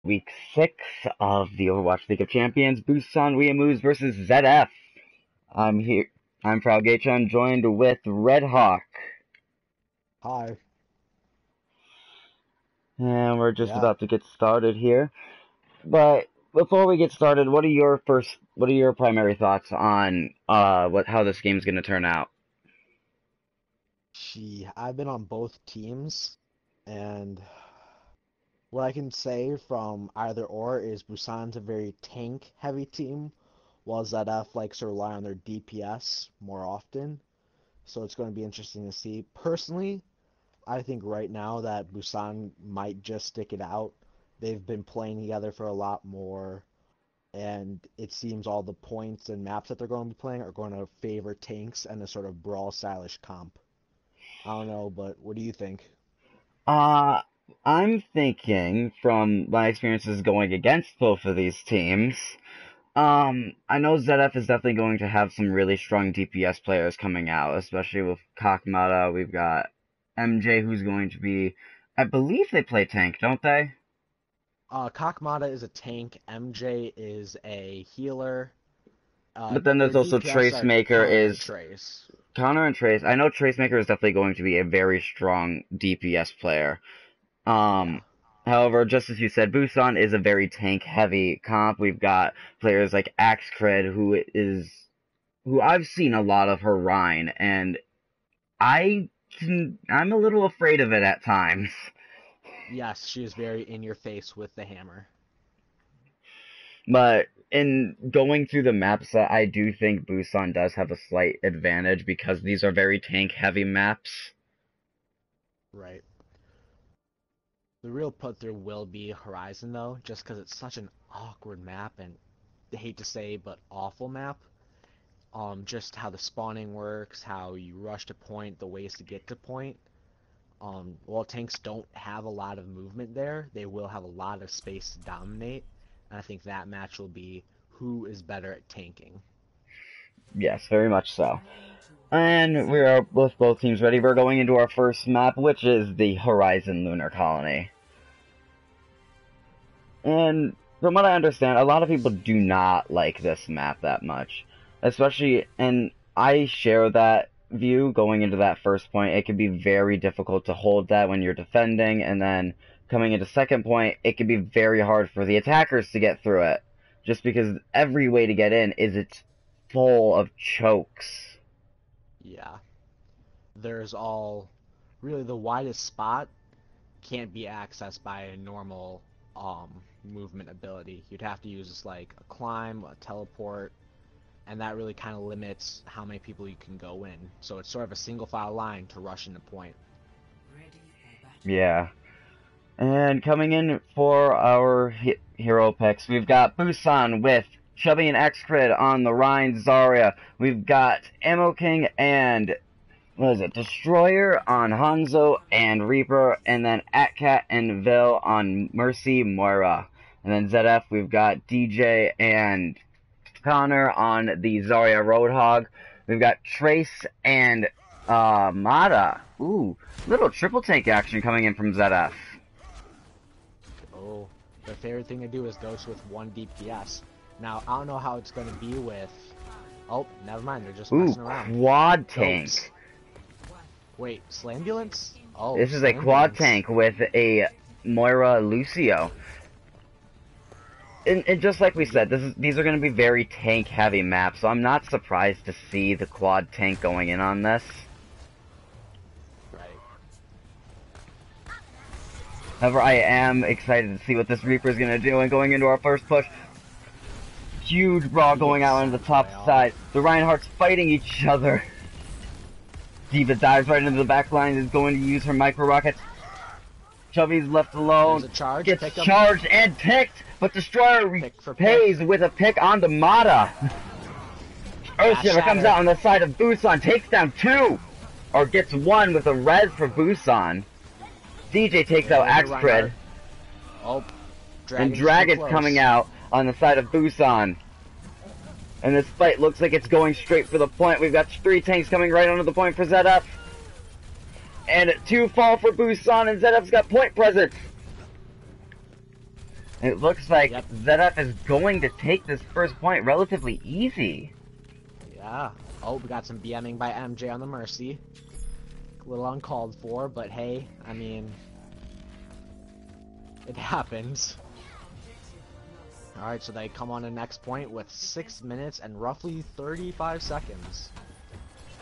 week 6 of the Overwatch League of Champions, Busan Weeamoos versus Zed-F. I'm here. I'm Proud Gachon, joined with Red Hawk. Hi. And we're just Yeah. about to get started here. But before we get started, what are your primary thoughts on how this game's gonna turn out? I've been on both teams, and what I can say from either or is Busan's a very tank-heavy team, while Zed-F likes to rely on their DPS more often. So it's going to be interesting to see. Personally, I think right now that Busan might just stick it out. They've been playing together for a lot more, and it seems all the points and maps that they're going to be playing are going to favor tanks and a sort of brawl-stylish comp. I don't know, but what do you think? Uh, I'm thinking from my experiences going against both of these teams. I know Zed-F is definitely going to have some really strong DPS players coming out, especially with Kakmata. We've got MJ, who's going to be, I believe they play tank, don't they? Kakmata is a tank. MJ is a healer. But then Their there's also DPS are Tracemaker counter and is trace. Connor and Trace. I know Tracemaker is definitely going to be a very strong DPS player. Yeah. Um, However, just as you said, Busan is a very tank-heavy comp. We've got players like Axcred, who I've seen a lot of her Rhine, and I'm a little afraid of it at times. Yes, she is very in your face with the hammer. But in going through the map set, I do think Busan does have a slight advantage because these are very tank-heavy maps. Right. The real put through will be Horizon though, just because it's such an awkward map and I hate to say, but awful map. Just how the spawning works, how you rush to point, the ways to get to point. While tanks don't have a lot of movement there, they will have a lot of space to dominate. And I think that match will be who is better at tanking. Yes, very much so. And we are with both teams ready. We're going into our first map, which is the Horizon Lunar Colony. And from what I understand, a lot of people do not like this map that much. Especially, and I share that view going into that first point. It can be very difficult to hold that when you're defending, and then coming into second point, it can be very hard for the attackers to get through it. Just because every way to get in is it's full of chokes. Yeah. There's all really the widest spot can't be accessed by a normal movement ability. You'd have to use like a climb, a teleport, and that really kind of limits how many people you can go in. So it's sort of a single file line to rush into point. Yeah. And coming in for our hero picks, we've got Busan with Chubby and X-Crid on the Rhine Zarya. We've got Ammo King and, what is it, Destroyer on Hanzo and Reaper, and then Atcat and Vil on Mercy Moira. And then Zed-F, we've got DJ and Connor on the Zarya Roadhog. We've got Trace and Mata. Ooh, little triple tank action coming in from Zed-F. Oh, their favorite thing to do is ghost with 1 DPS. Now, I don't know how it's going to be with... Oh, never mind, they're just messing around. Quad tank. Goats. Wait, Slambulance? Oh, This is a quad tank with a Moira Lucio. And just like we said, these are going to be very tank-heavy maps, so I'm not surprised to see the quad tank going in on this. Right. However, I am excited to see what this Reaper is going to do, and going into our first push, huge brawl going out on the top side. The Reinhardt's fighting each other. Diva dives right into the back line, is going to use her micro rockets. Chubby's left alone, gets charged and picked, but Destroyer repays with a pick on the Mata. Earthshaver comes out on the side of Busan, takes down 2, or gets 1 with a res for Busan. DJ takes out Axcred. Oh, and Dragon's coming out on the side of Busan. And this fight looks like it's going straight for the point. We've got 3 tanks coming right onto the point for Zed-F. And 2 fall for Busan, and Zed-F's got point presence. It looks like Yep. Zed-F is going to take this first point relatively easy. Yeah. Oh, we got some BMing by MJ on the Mercy. A little uncalled for, but hey, I mean, it happens. Alright, so they come on the next point with 6 minutes and roughly 35 seconds.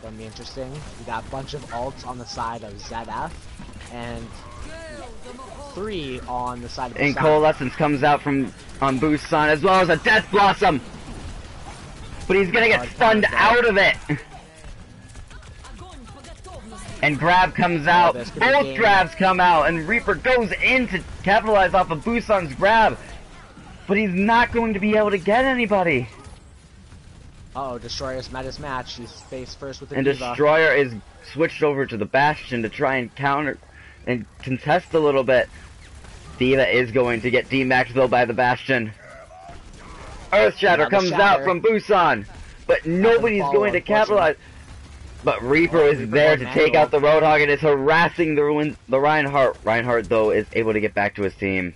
Gonna be interesting. We got a bunch of ults on the side of Zed-F, and 3 on the side of Busan. And Coalescence comes out from on Busan as well as a Death Blossom! But he's gonna get stunned out of it! And Grab comes out, both grabs come out, and Reaper goes in to capitalize off of Busan's grab. But he's not going to be able to get anybody. Uh-oh, Destroyer's met his match. He's face first with the And Diva. Destroyer is switched over to the Bastion to try and counter and contest a little bit. Diva is going to get demaxed though by the Bastion. Earthshatter comes out from Busan, but nobody's going to capitalize. But Reaper is there to take out the Roadhog and is harassing the Reinhardt. Reinhardt though is able to get back to his team.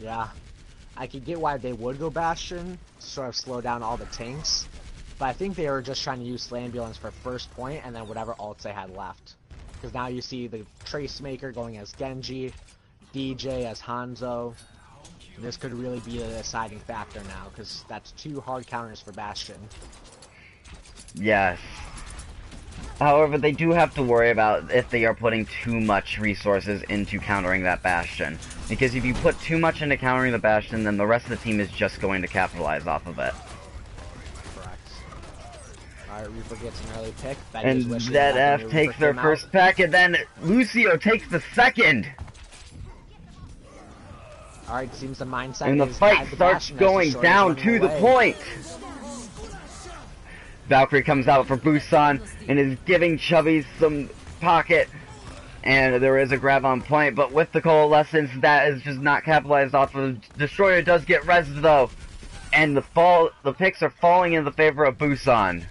Yeah, I could get why they would go Bastion, sort of slow down all the tanks, but I think they were just trying to use Slambulance for first point and then whatever ults they had left. Because now you see the Trace Maker going as Genji, DJ as Hanzo. And this could really be the deciding factor now, because that's 2 hard counters for Bastion. Yes. However, they do have to worry about if they are putting too much resources into countering that Bastion. Because if you put too much into countering the Bastion, then the rest of the team is just going to capitalize off of it. Correct. Alright, Reaper gets an early pick. And Zed-F takes their first pack, and then Lucio takes the second! Alright, seems the mindset and the fight starts going down to the point! Valkyrie comes out for Busan and is giving Chubby some pocket. And there is a grab on point, but with the Coalescence, that is just not capitalized off of. Destroyer does get rezzed though. And the picks are falling in the favor of Busan.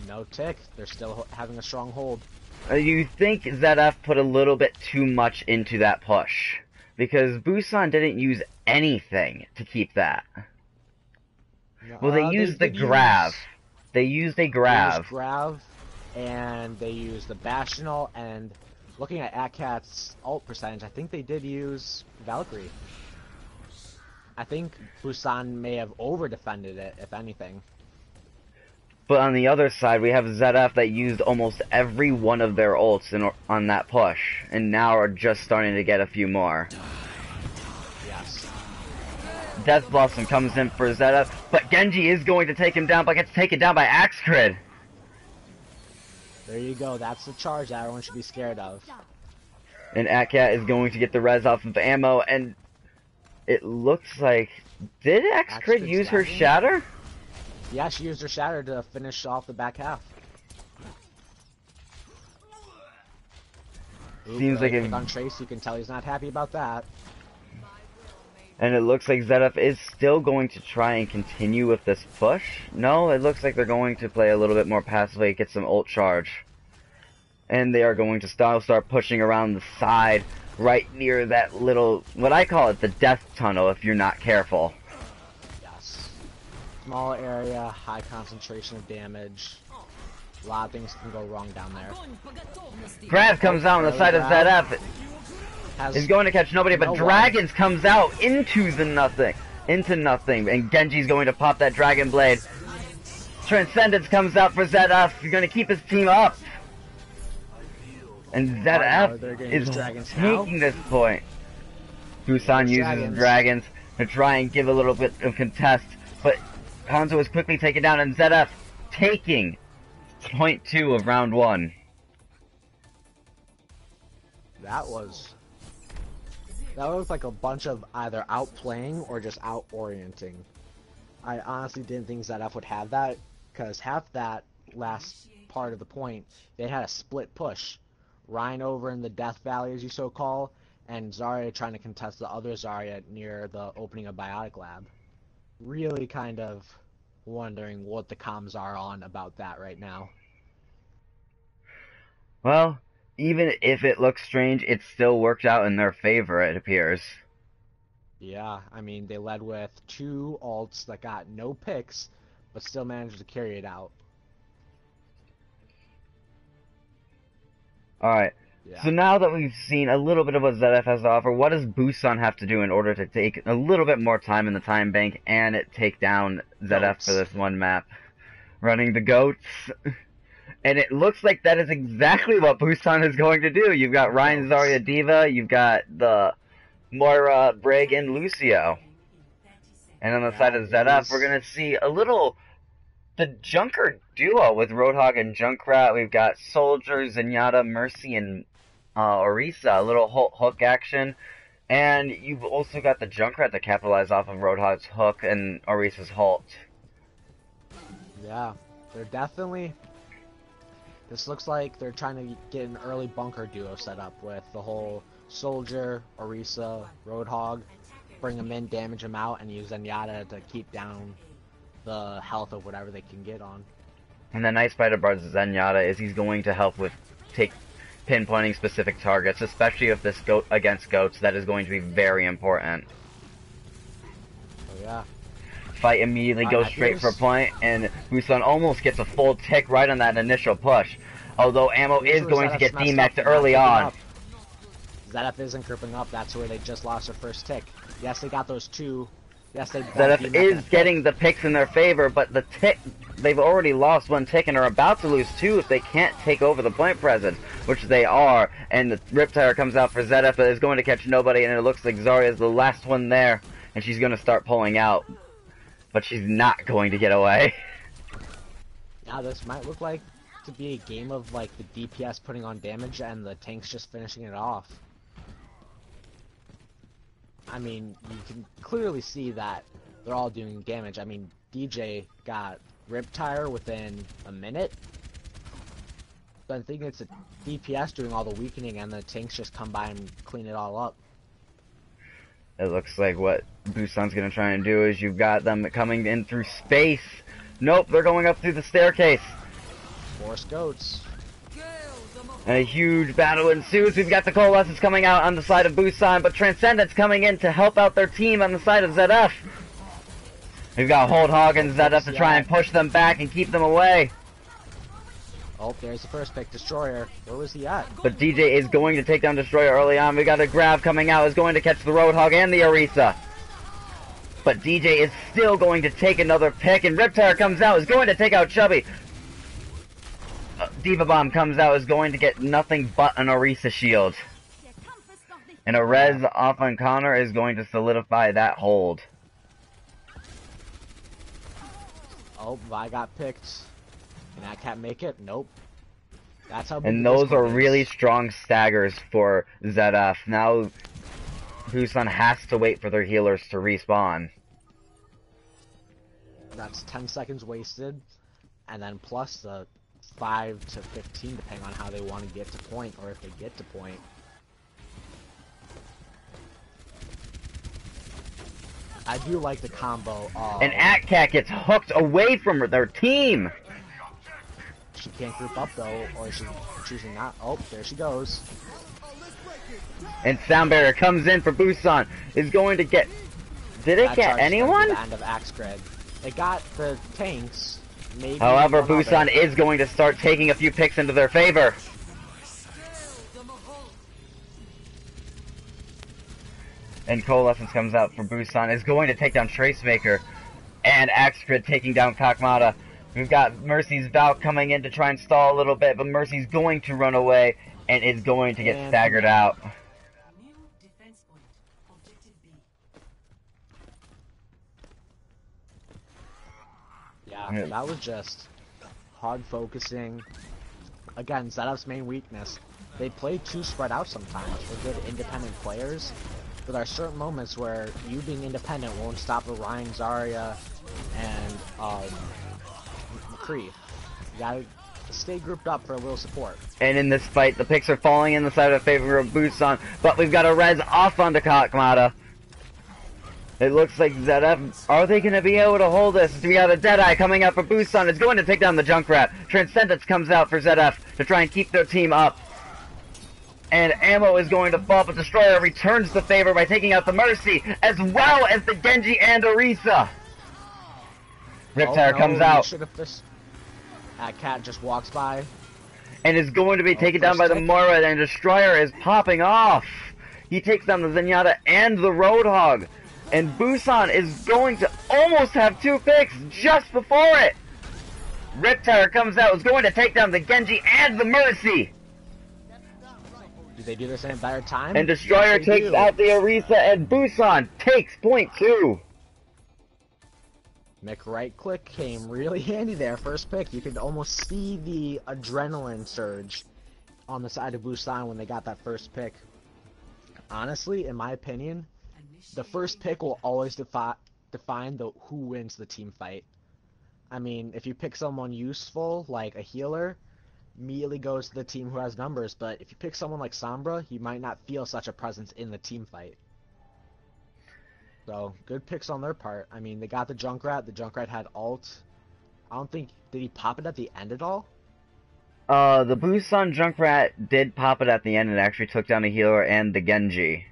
No tick. They're still having a strong hold. You think Zed-F put a little bit too much into that push. Because Busan didn't use anything to keep that. Well, they used the grab. They used a grab. They used grab, and they used the Bastional, and looking at AtCat's ult percentage, I think they did use Valkyrie. I think Busan may have over-defended it, if anything. But on the other side, we have Zed-F that used almost every one of their ults on that push, and now are just starting to get a few more. Yes. Death Blossom comes in for Zed-F, but Genji is going to take him down, but gets taken down by Axcrid. There you go, that's the charge that everyone should be scared of. And AtCat is going to get the res off of ammo, and it looks like... Did Axcrid use her Shatter? Yeah, she used her Shatter to finish off the back half. Seems like it... on Trace, you can tell he's not happy about that. And it looks like Zed-F is still going to try and continue with this push. No, it looks like they're going to play a little bit more passively, get some ult charge. And they are going to start pushing around the side, right near that little, what I call it, the death tunnel, if you're not careful. Yes. Small area, high concentration of damage. A lot of things can go wrong down there. Grab comes out on the side of Zed-F. Is going to catch nobody, but Dragons comes out into nothing, and Genji's going to pop that Dragon Blade. Transcendence comes out for Zed-F. You're going to keep his team up. And Zed-F is taking this point. Busan uses Dragons to try and give a little bit of contest, but Hanzo is quickly taken down, and Zed-F taking point 2 of round 1. That looked like a bunch of either outplaying or just out-orienting. I honestly didn't think Zed-F would have that, because half that last part of the point, they had a split push. Ryan over in the Death Valley, as you so call, and Zarya trying to contest the other Zarya near the opening of Biotic Lab. Really kind of wondering what the comms are on about that right now. Well, even if it looks strange, it still worked out in their favor, it appears. Yeah, I mean, they led with 2 ults that got no picks, but still managed to carry it out. Alright, Yeah. so now that we've seen a little bit of what Zed-F has to offer, what does Busan have to do in order to take a little bit more time in the time bank and take down Zed-F for this one map? Running the goats. And it looks like that is exactly what Busan is going to do. You've got Ryan, Zarya, Diva, you've got the Moira, Brig, and Lucio. And on the side of Zed-F, we're going to see a little... the Junker duo with Roadhog and Junkrat. We've got Soldier, Zenyatta, Mercy, and Orisa. A little hook action. And you've also got the Junkrat to capitalize off of Roadhog's hook and Orisa's halt. Yeah, they're definitely... This looks like they're trying to get an early bunker duo set up with the whole Soldier, Orisa, Roadhog, bring them in, damage them out, and use Zenyatta to keep down the health of whatever they can get on. And the nice part about Zenyatta is he's going to help with pinpointing specific targets, especially if this goat against goats. That is going to be very important. Oh yeah. Fight immediately goes straight for point, and Busan almost gets a full tick right on that initial push. Although ammo is going to get demaxed early on. Zed-F isn't grouping up. That's where they just lost their first tick. Yes, they got those 2. Yes, they got Zed-F is getting the picks in their favor, but the tick, they've already lost 1 tick and are about to lose 2 if they can't take over the point presence, which they are. And the Riptire comes out for Zed-F, but is going to catch nobody, and it looks like Zarya is the last one there, and she's going to start pulling out. But she's not going to get away. Now this might look like to be a game of like the DPS putting on damage and the tanks just finishing it off. I mean, you can clearly see that they're all doing damage. I mean, DJ got Riptire within a minute. But I think it's the DPS doing all the weakening and the tanks just come by and clean it all up. It looks like what Busan's going to try and do is you've got them coming in through space. Nope, they're going up through the staircase. Force goats. And a huge battle ensues. We've got the Coalescence coming out on the side of Busan, but Transcendence coming in to help out their team on the side of Zed-F. We've got Hold Hog and Zed-F to try and push them back and keep them away. Oh, there's the first pick, Destroyer. Where was he at? But DJ is going to take down Destroyer early on. We got a Grab coming out, is going to catch the Roadhog and the Orisa. But DJ is still going to take another pick, and Riptire comes out, is going to take out Chubby. Diva Bomb comes out, is going to get nothing but an Orisa shield. And a res off on Connor is going to solidify that hold. Oh, Vi got picked. Can that cat make it? Nope. That's how. And those are really strong staggers for Zed-F. Now, Busan has to wait for their healers to respawn. That's 10 seconds wasted, and then plus the 5 to 15, depending on how they want to get to point, or if they get to point. I do like the combo of... And AtCat gets hooked away from their team! She can't group up though, or she's choosing not. Oh, there she goes. And Sound Barrier comes in for Busan. Is going to get... Did it get anyone? The end of Axe Grid. It got the tanks. Maybe however, Busan is going to start taking a few picks into their favor. And Coalescence comes out for Busan. Is going to take down Tracemaker. And Axe Grid taking down Kakmata. We've got Mercy's Valk coming in to try and stall a little bit, but Mercy's going to run away and is going to get staggered out. Yeah, that was just hard focusing. Again, Zed-F's main weakness. They play too spread out sometimes. We're good independent players, but there are certain moments where you being independent won't stop Orion, Zarya, and McCree. You gotta stay grouped up for a little support. And in this fight, the picks are falling in the side of favor of Busan, but we've got a res off onto Kakmata. It looks like Zed-F, are they going to be able to hold this? We got a Deadeye coming out for Busan. It's going to take down the Junkrat. Transcendence comes out for Zed-F to try and keep their team up. And Ammo is going to fall, but Destroyer returns the favor by taking out the Mercy, as well as the Genji and Orisa. Riptire comes out. Cat just walks by. And is going to be taken down by the Moira, and Destroyer is popping off. He takes down the Zenyatta and the Roadhog. And Busan is going to almost have 2 picks just before it. Riptire comes out, is going to take down the Genji and the Mercy. Do they do this in a better time? And Destroyer takes out the Orisa, and Busan takes point 2. Mick right click came really handy there. First pick, you could almost see the adrenaline surge on the side of Busan when they got that first pick. Honestly, in my opinion, the first pick will always define who wins the team fight. I mean, if you pick someone useful, like a healer, immediately goes to the team who has numbers, but if you pick someone like Sombra, you might not feel such a presence in the team fight. So, good picks on their part. I mean, they got the Junkrat had ult. I don't think, did he pop it at the end at all? The Busan Junkrat did pop it at the end and actually took down a healer and the Genji.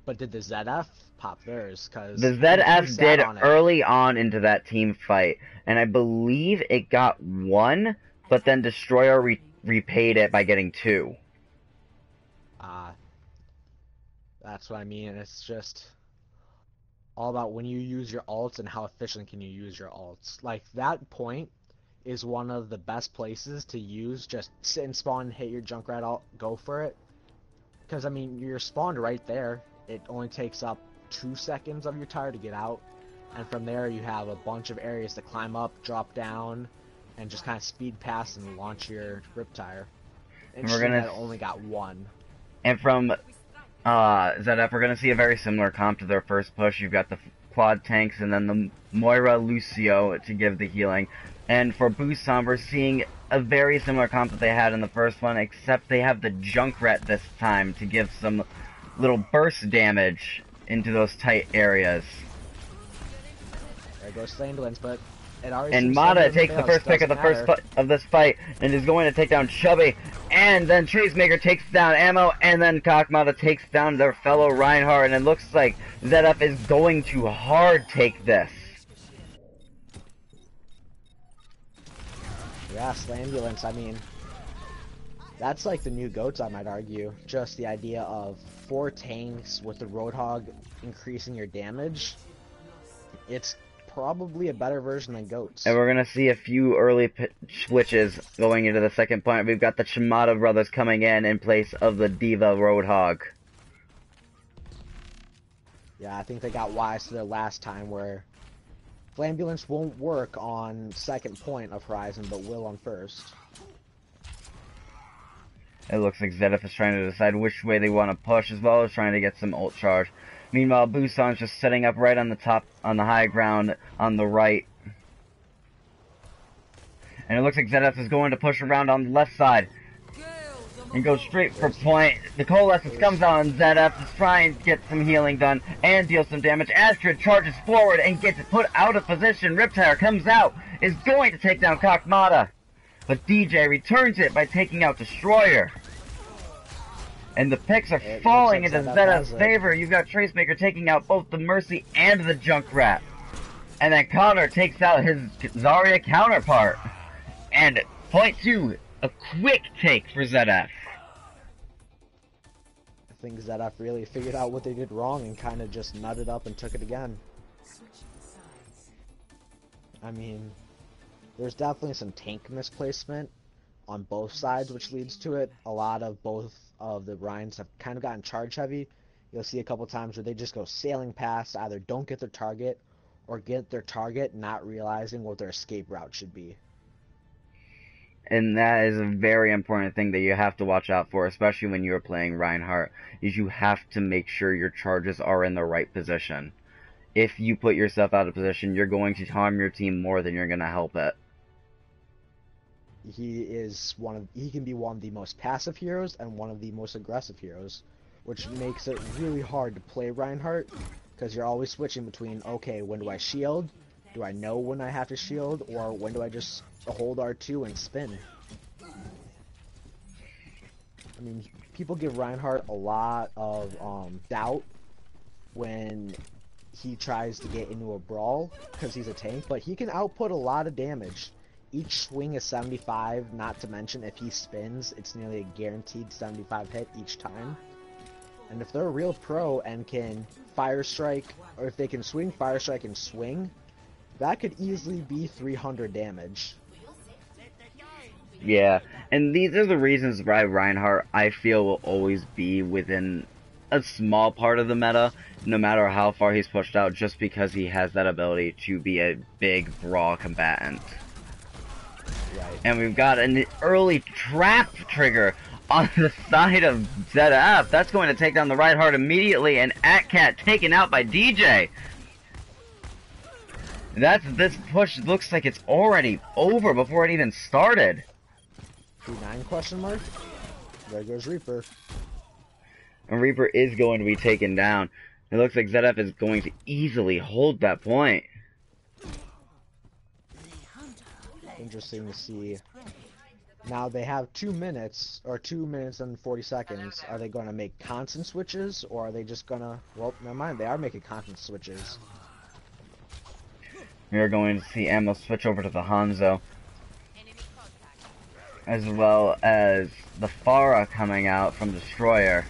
But did the Zed-F pop theirs? Cause the Zed-F did early on into that team fight, and I believe it got 1, but then Destroyer repaid it by getting 2. That's what I mean, and it's just all about when you use your ults and how efficient can you use your ults. Like, that point is one of the best places to use, just sit and spawn, hit your Junkrat ult, go for it. Because, I mean, you're spawned right there. It only takes up 2 seconds of your tire to get out, and from there you have a bunch of areas to climb up, drop down, and just kind of speed past and launch your Riptire. And we're gonna only got 1. And from Zed-F, we're gonna see a very similar comp to their first push. You've got the quad tanks and then the Moira Lucio to give the healing. And for Busan, we're seeing a very similar comp that they had in the first one, except they have the Junkrat this time to give some little burst damage into those tight areas. There goes Slandlands, but it already. And Mata takes the first pick of this fight and is going to take down Chubby, and then Tracemaker takes down Ammo, and then Cockmata takes down their fellow Reinhardt, and it looks like Zed-F is going to hard take this. Yeah, Slandulance, I mean, that's like the new GOATs, I might argue. Just the idea of 4 tanks with the Roadhog increasing your damage. It's probably a better version than GOATs. And we're going to see a few early switches going into the second point. We've got the Shimada brothers coming in place of the Diva Roadhog. Yeah, I think they got wise to their last time where Flambulance won't work on second point of Horizon, but will on first. It looks like Zed-F is trying to decide which way they want to push, as well as trying to get some ult charge. Meanwhile, Busan's just setting up right on the top, on the high ground, on the right. And it looks like Zed-F is going to push around on the left side. And go straight for point. The Coalescence comes out on Zed-F to try and get some healing done and deal some damage. Astrid charges forward and gets put out of position. Riptire comes out, is going to take down Cockmata. But DJ returns it by taking out Destroyer. And the picks are falling into Zed-F's favor. You've got Tracemaker taking out both the Mercy and the Junkrat. And then Connor takes out his Zarya counterpart. And point 2, a quick take for Zed-F. I think Zed-F really figured out what they did wrong and kind of just nutted up and took it again. I mean, there's definitely some tank misplacement on both sides, which leads to it. A lot of both of the Ryans have kind of gotten charge heavy. You'll see a couple times where they just go sailing past, either don't get their target or get their target not realizing what their escape route should be. And that is a very important thing that you have to watch out for, especially when you're playing Reinhardt, is you have to make sure your charges are in the right position. If you put yourself out of position, you're going to harm your team more than you're going to help it. He can be one of the most passive heroes and one of the most aggressive heroes, which makes it really hard to play Reinhardt, because you're always switching between, okay, when do I shield? Do I know when I have to shield? Or when do I just hold R2 and spin? I mean, people give Reinhardt a lot of doubt when he tries to get into a brawl because he's a tank, but he can output a lot of damage. Each swing is 75, not to mention if he spins, it's nearly a guaranteed 75 hit each time. And if they're a real pro and can fire strike, or if they can swing, fire strike, and swing, that could easily be 300 damage. Yeah, and these are the reasons why Reinhardt, I feel, will always be within a small part of the meta, no matter how far he's pushed out, just because he has that ability to be a big brawl combatant. Right. And we've got an early trap trigger on the side of Zed-F. That's going to take down the Reinhardt immediately, and Atcat taken out by DJ. This push looks like it's already over before it even started. 2-9 question mark? There goes Reaper. And Reaper is going to be taken down. It looks like Zed-F is going to easily hold that point. Interesting to see. Now they have 2 minutes, or 2 minutes and 40 seconds. Are they going to make constant switches, or are they just going to... Well, never mind, they are making constant switches. We are going to see Ammo switch over to the Hanzo, as well as the Pharah coming out from Destroyer.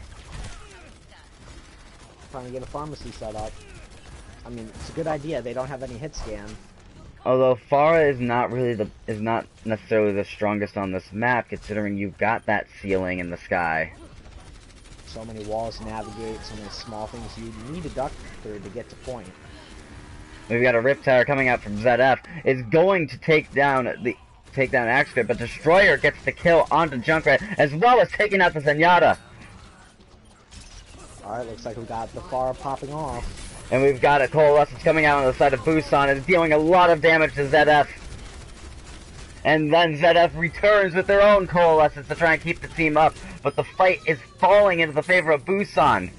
Trying to get a pharmacy set up. I mean, it's a good idea. They don't have any hit scan. Although Pharah is not necessarily the strongest on this map, considering you've got that ceiling in the sky. So many walls to navigate, so many small things you need a duck through to get to point. We've got a Rip Tower coming out from Zed-F. Is going to take down Axcrit, but Destroyer gets the kill onto Junkrat, as well as taking out the Zenyatta. Alright, looks like we got the Pharah popping off. And we've got a Coalescence coming out on the side of Busan. It's dealing a lot of damage to Zed-F. And then Zed-F returns with their own Coalescence to try and keep the team up. But the fight is falling into the favor of Busan.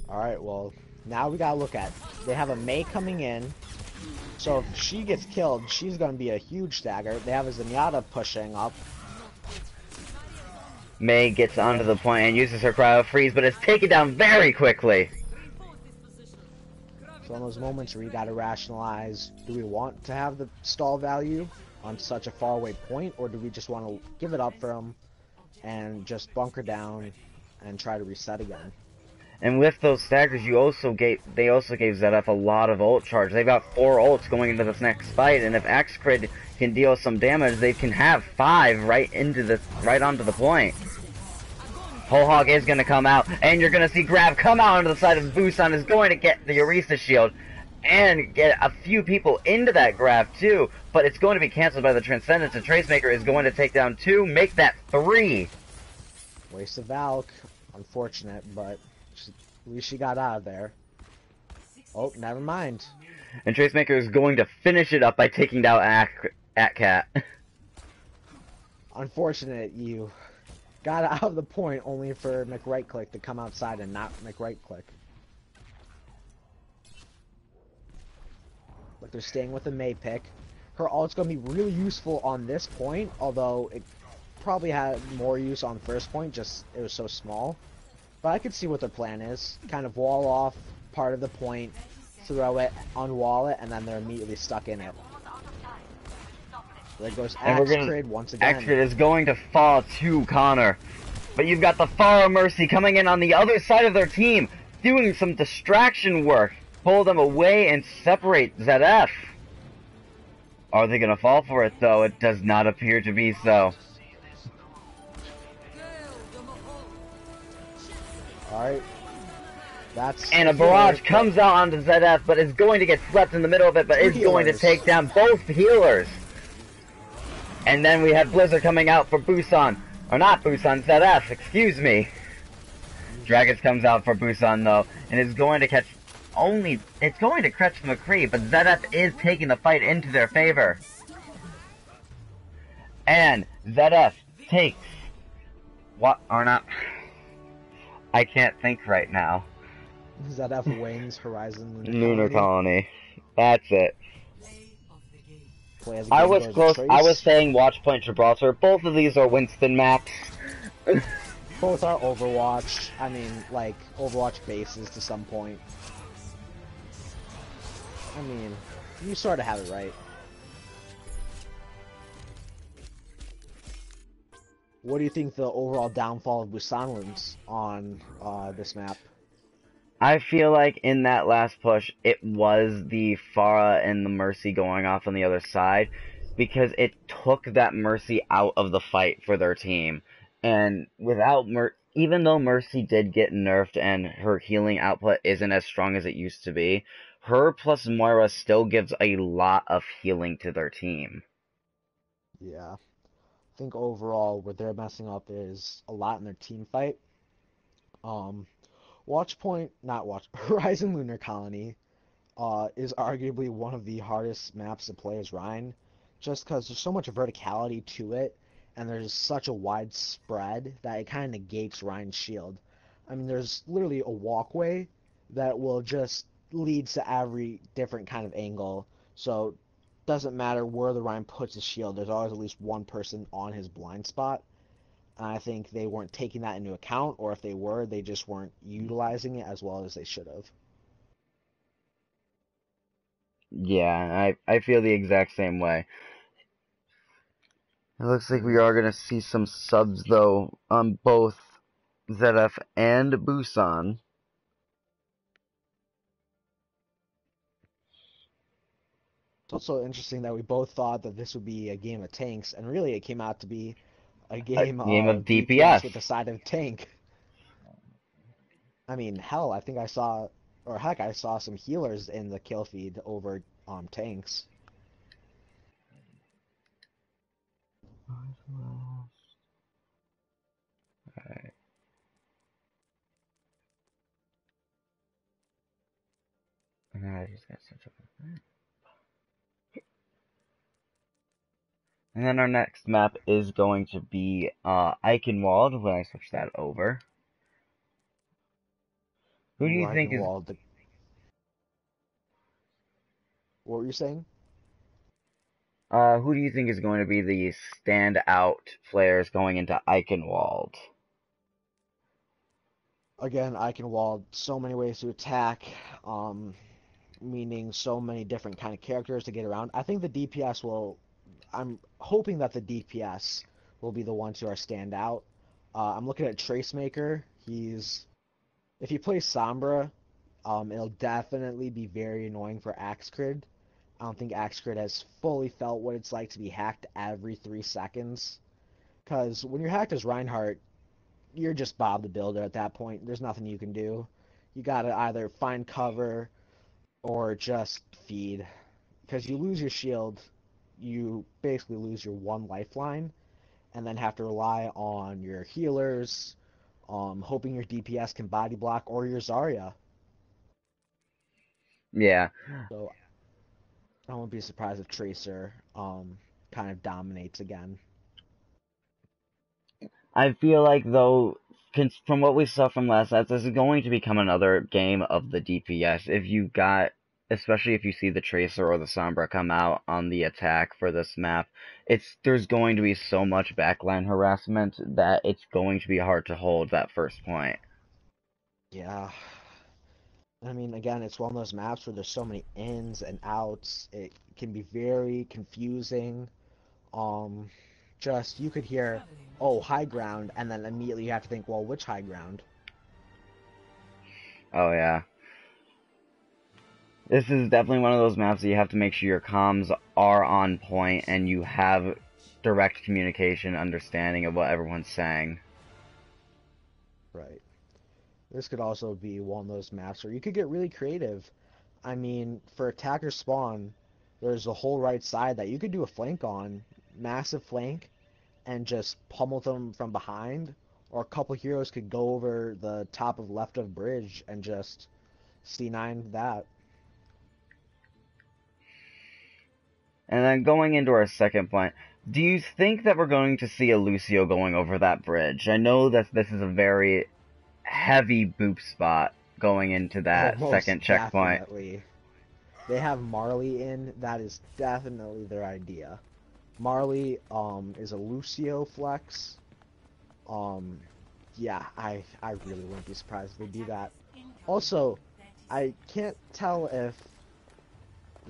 Alright, well, now we gotta look at it. They have a Mei coming in. So if she gets killed, she's gonna be a huge dagger. They have a Zenyatta pushing up. Mei gets onto the point and uses her Cryo Freeze, but is taken down very quickly. So in those moments where you gotta rationalize, do we want to have the stall value on such a far away point, or do we just want to give it up for them and just bunker down and try to reset again? And with those staggers, they also gave Zed-F a lot of ult charge. They've got 4 ults going into this next fight, and if Axcrit can deal some damage, they can have 5 right onto the point. Whole Hog is going to come out, and you're going to see Grab come out onto the side of Busan, is going to get the Orisa shield, and get a few people into that Grab too, but it's going to be cancelled by the Transcendence, and Tracemaker is going to take down 2, make that 3. Waste of Valk, unfortunate, but at least she got out of there. Oh, never mind. And Tracemaker is going to finish it up by taking down Atcat. Unfortunate, you got out of the point only for McRight Click to come outside and not McRight Click. But they're staying with the Mei pick. Her ult's going to be really useful on this point, although it probably had more use on first point, just it was so small. But I could see what their plan is. Kind of wall off part of the point, throw it, unwall it, and then they're immediately stuck in it. There goes Axcrit once again. Axcrit is going to fall to Connor. But you've got the Pharah Mercy coming in on the other side of their team, doing some distraction work. Pull them away and separate Zed-F. Are they going to fall for it, though? It does not appear to be so. Alright. And a barrage comes out onto Zed-F, but is going to get swept in the middle of it, but is going to take down both healers. And then we have Blizzard coming out for Busan. Or not Busan, Zed-F, excuse me. Dragons comes out for Busan, though, and is going to catch it's going to catch McCree, but Zed-F is taking the fight into their favor. And Zed-F takes... What? Or not... I can't think right now. Zed-F wings Horizon Lunar Colony. That's it. play as a I game was goes close. to I was Trace. saying Watchpoint Gibraltar. Both of these are Winston maps. Both are Overwatch. I mean, like, Overwatch bases to some point. I mean, you sort of have it right. What do you think the overall downfall of Busan was on this map? I feel like in that last push, it was the Pharah and the Mercy going off on the other side, because it took that Mercy out of the fight for their team. And without even though Mercy did get nerfed and her healing output isn't as strong as it used to be, her plus Moira still gives a lot of healing to their team. Yeah. I think overall, what they're messing up is a lot in their team fight. Um, not Watch, Horizon Lunar Colony is arguably one of the hardest maps to play as Rhine, just because there's so much verticality to it, and there's such a wide spread that it kind of negates Rhine's shield. I mean, there's literally a walkway that will just leads to every different kind of angle, so doesn't matter where the Rhine puts his shield, there's always at least one person on his blind spot. And I think they weren't taking that into account, or if they were, they just weren't utilizing it as well as they should have. Yeah, I feel the exact same way. It looks like we are going to see some subs, though, on both Zed-F and Busan. It's also interesting that we both thought that this would be a game of tanks, and really it came out to be a game Game of of DPS DPS. with the side of tank. I mean, hell, I think I saw, or heck, I saw some healers in the kill feed over tanks. Alright. And then I just got such a... And then our next map is going to be Eichenwald when I switch that over. Who do you think is... What were you saying? Who do you think is going to be the standout players going into Eichenwald? Again, Eichenwald, so many ways to attack, meaning so many different kind of characters to get around. I think the DPS will I'm hoping that the DPS will be the ones who are stand out. I'm looking at Tracemaker. If you play Sombra, it'll definitely be very annoying for Axcrid. I don't think Axcrid has fully felt what it's like to be hacked every 3 seconds. Because when you're hacked as Reinhardt, you're just Bob the Builder at that point. There's nothing you can do. You gotta either find cover or just feed. Because you lose your shield, you basically lose your one lifeline, and then have to rely on your healers, hoping your DPS can body block, or your Zarya. Yeah. So I won't be surprised if Tracer kind of dominates again. I feel like, though, from what we saw from last night, this is going to become another game of the DPS. Especially if you see the Tracer or the Sombra come out on the attack for this map, there's going to be so much backline harassment that it's going to be hard to hold that first point. Yeah. I mean, again, it's one of those maps where there's so many ins and outs. It can be very confusing. Um, just you could hear, oh, high ground, and then immediately you have to think, well, which high ground? Oh yeah. This is definitely one of those maps that you have to make sure your comms are on point and you have direct communication, understanding of what everyone's saying. Right. This could also be one of those maps where you could get really creative. I mean, for attacker spawn, there's a whole right side that you could do a flank on, massive flank, and just pummel them from behind, or a couple heroes could go over the top of left of bridge and just C9 that. And then going into our second point, do you think that we're going to see a Lucio going over that bridge? I know that this is a very heavy boop spot going into Oh, that most second checkpoint. definitely. they have Marley in. That is definitely their idea. Marley is a Lucio flex. Yeah, I really wouldn't be surprised if they do that. Also, I can't tell if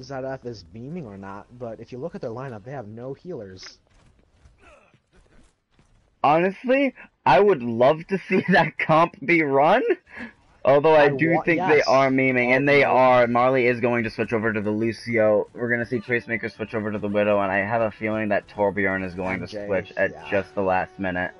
Zed-F is beaming or not, but if you look at their lineup, they have no healers. Honestly, I would love to see that comp be run. Although I do think yes. they are memeing, and they no. are. Marley is going to switch over to the Lucio. We're going to see Tracemaker switch over to the Widow, and I have a feeling that Torbjorn is going to switch at just the last minute.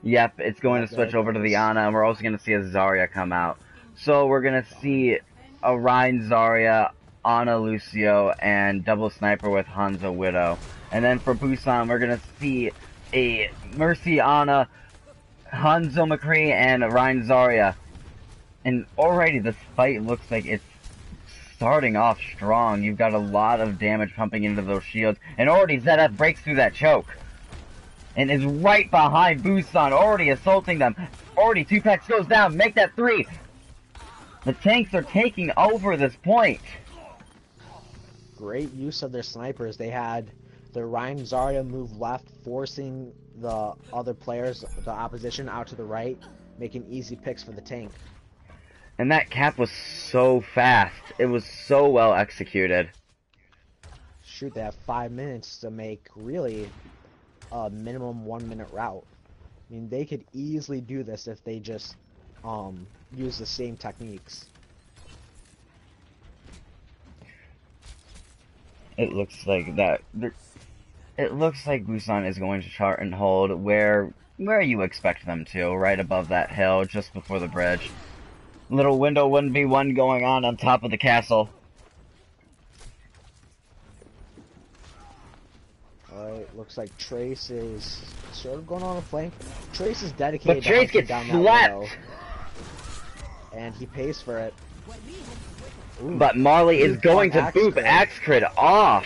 Yep, it's going to switch over to the Ana, and we're also going to see a Zarya come out. So we're going to see a Rein Zarya, Ana Lucio, and double sniper with Hanzo Widow. And then for Busan, we're going to see a Mercy Ana, Hanzo McCree, and Rein Zarya. And already this fight looks like it's starting off strong. You've got a lot of damage pumping into those shields. And already Zed-F breaks through that choke. And is right behind Busan, already assaulting them. Already 2-packs goes down, make that 3. The tanks are taking over this point. Great use of their snipers. They had the Rein Zarya move left, forcing the other players, the opposition, out to the right, making easy picks for the tank. And that cap was so fast. It was so well executed. Shoot, they have 5 minutes to make really a minimum 1 minute route. I mean, they could easily do this if they just use the same techniques. It looks like that. It looks like Busan is going to chart and hold where you expect them to, right above that hill, just before the bridge. Little window 1v1 going on top of the castle. Alright, looks like Trace is sort of going on a flank. Trace is dedicated but Trace gets slapped! And he pays for it. Ooh, but Marley is going to boop Axe Crit off!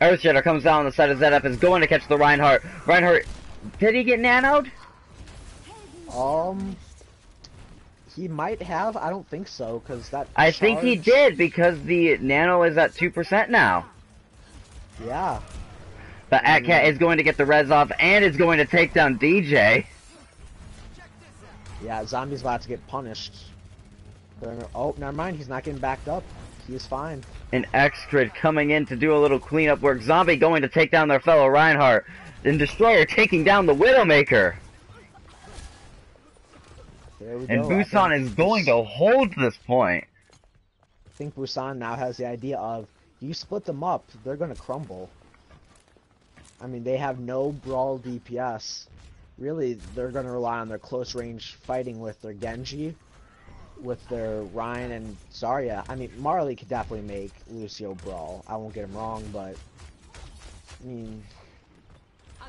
Earthshatter comes down on the side of Zed-F, is going to catch the Reinhardt. Reinhardt, did he get nanoed? He might have. I don't think so, because that. I think he did, because the nano is at 2% now. Yeah. But Atcat is going to get the res off, and is going to take down DJ. Yeah, Zombie's about to get punished. Oh, never mind. He's not getting backed up. He's fine. An X-Crit coming in to do a little cleanup work. Zombie going to take down their fellow Reinhardt. And Destroyer taking down the Widowmaker. And Busan is going to hold this point. I think Busan now has the idea of, you split them up, they're going to crumble. I mean, they have no brawl DPS. Really, they're going to rely on their close range fighting with their Genji, with their Rein and Zarya. I mean, Marley could definitely make Lucio brawl. I won't get him wrong, but I mean,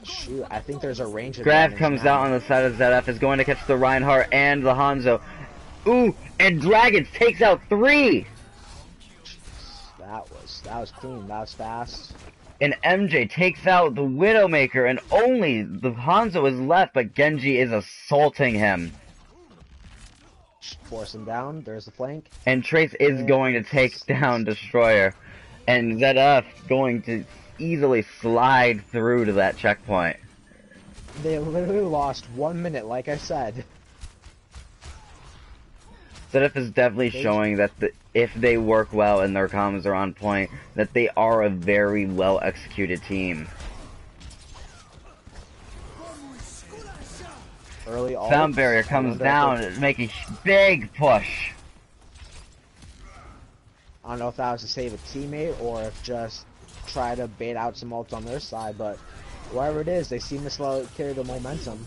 shoot, I think there's a range of Grav comes out on the side of Zed-F, is going to catch the Reinhardt and the Hanzo. Ooh, and Dragons takes out 3! That was clean, that was fast. And MJ takes out the Widowmaker, and only the Hanzo is left, but Genji is assaulting him. Force him down, there's the flank. And Trace is going to take down Destroyer. And Zed-F going to easily slide through to that checkpoint. They literally lost 1 minute, like I said. Zed-F is definitely showing that if they work well and their comms are on point, that they are a very well executed team. Early Sound barrier comes down to make a big push. I don't know if that was to save a teammate or if just try to bait out some ults on their side, but whatever it is, they seem to carry the momentum.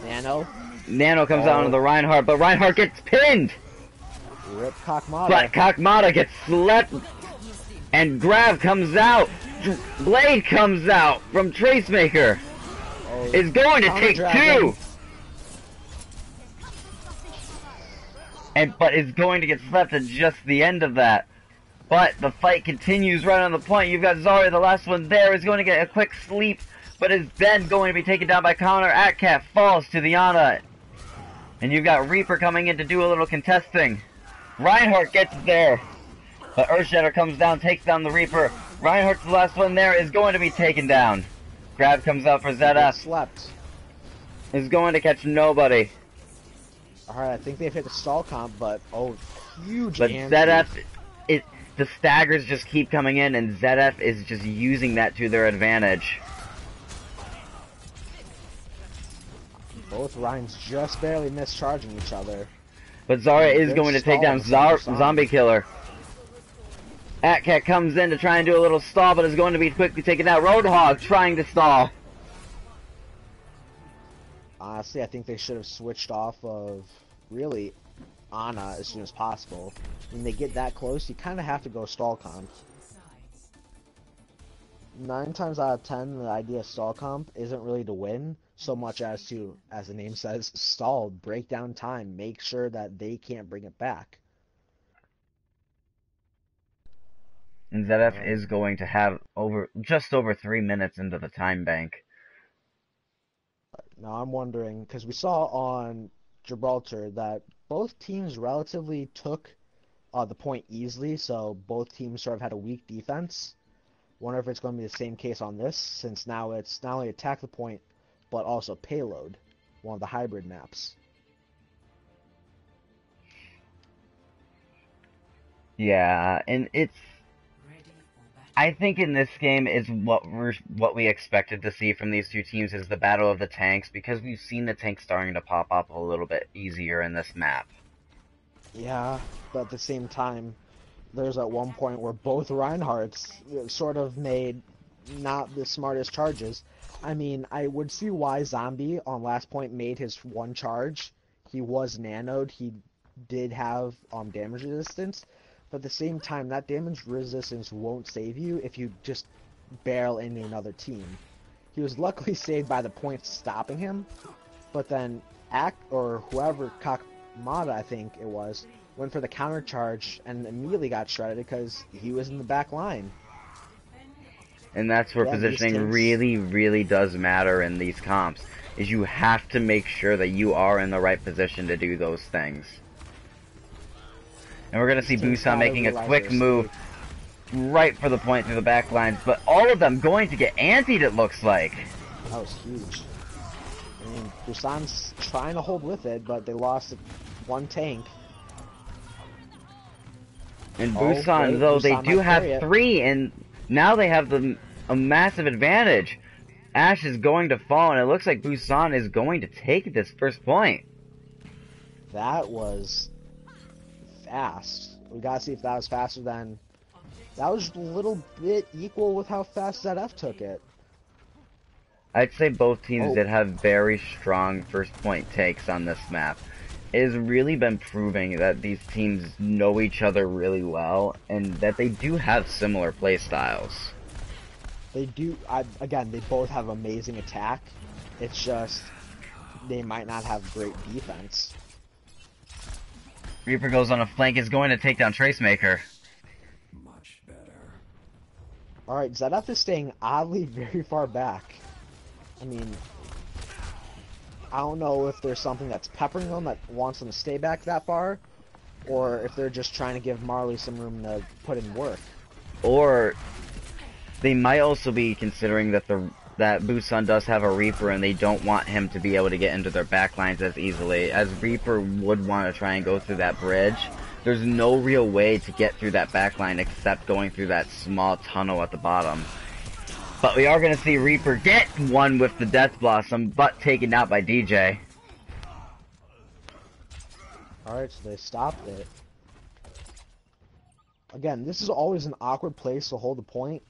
Nano comes out onto the Reinhardt, but Reinhardt gets pinned! Rip Kakmata. But Kakmata gets slept, and Grav comes out. Blade comes out from Tracemaker. Is going to take 2! But is going to get slept at just the end of that. But the fight continues right on the point. You've got Zarya, the last one there, is going to get a quick sleep, but is then going to be taken down by counter. Atcat falls to the Ana. And you've got Reaper coming in to do a little contesting. Reinhardt gets there. But Earthshatter comes down, takes down the Reaper. Reinhardt's the last one there, is going to be taken down. Grab comes out for Zed-F. Slept. Is going to catch nobody. Alright, I think they've hit the stall comp, but huge But anti. Zed-F, the staggers just keep coming in, and Zed-F is just using that to their advantage. Both Rhines just barely mischarging each other. But Zarya is going to take down Zombie Killer. Atcat comes in to try and do a little stall, but is going to be quickly taken out. Roadhog trying to stall. Honestly, I think they should have switched off of, really, Ana as soon as possible. When they get that close, you kind of have to go stall comp. 9 times out of 10, the idea of stall comp isn't really to win, so much as to, as the name says, stall, break down time, make sure that they can't bring it back. And Zed-F is going to have just over 3 minutes into the time bank. Now I'm wondering, because we saw on Gibraltar that both teams relatively took the point easily, so both teams sort of had a weak defense. Wonder if it's going to be the same case on this, since now it's not only attack the point, but also payload, one of the hybrid maps. Yeah, and I think in this game is what we expected to see from these two teams is the battle of the tanks, because we've seen the tanks starting to pop up a little bit easier in this map. Yeah, but at the same time, there's at one point where both Reinhardts sort of made not the smartest charges. I mean, I would see why Zombie on last point made his one charge. He was nanoed, he did have damage resistance, but at the same time, that damage resistance won't save you if you just barrel into another team. He was luckily saved by the points stopping him, but then whoever, Kakmada I think it was, went for the counter charge and immediately got shredded because he was in the back line. And that's where positioning really, really does matter in these comps, is you have to make sure that you are in the right position to do those things. And we're going to see Busan making a quick move right for the point through the back lines, but all of them going to get antied, it looks like. That was huge. I mean, Busan's trying to hold with it, but they lost one tank. And Busan, though, they do have 3, and now they have a massive advantage. Ashe is going to fall, and it looks like Busan is going to take this first point. That was fast. We gotta see if that was faster than... That was a little bit equal with how fast Zed-F took it. I'd say both teams did have very strong first point takes on this map. It has really been proving that these teams know each other really well, and that they do have similar play styles. They do, again, they both have amazing attack. It's just, they might not have great defense. Reaper goes on a flank, is going to take down Tracemaker. Much better. Alright, Zed-F is staying oddly very far back. I mean, I don't know if there's something that's peppering them that wants them to stay back that far, or if they're just trying to give Marley some room to put in work. Or they might also be considering that that Busan does have a Reaper and they don't want him to be able to get into their backlines as easily, as Reaper would want to try and go through that bridge. There's no real way to get through that backline except going through that small tunnel at the bottom. But we are going to see Reaper get one with the Death Blossom, but taken out by DJ. Alright, so they stopped it. Again, this is always an awkward place to hold the point,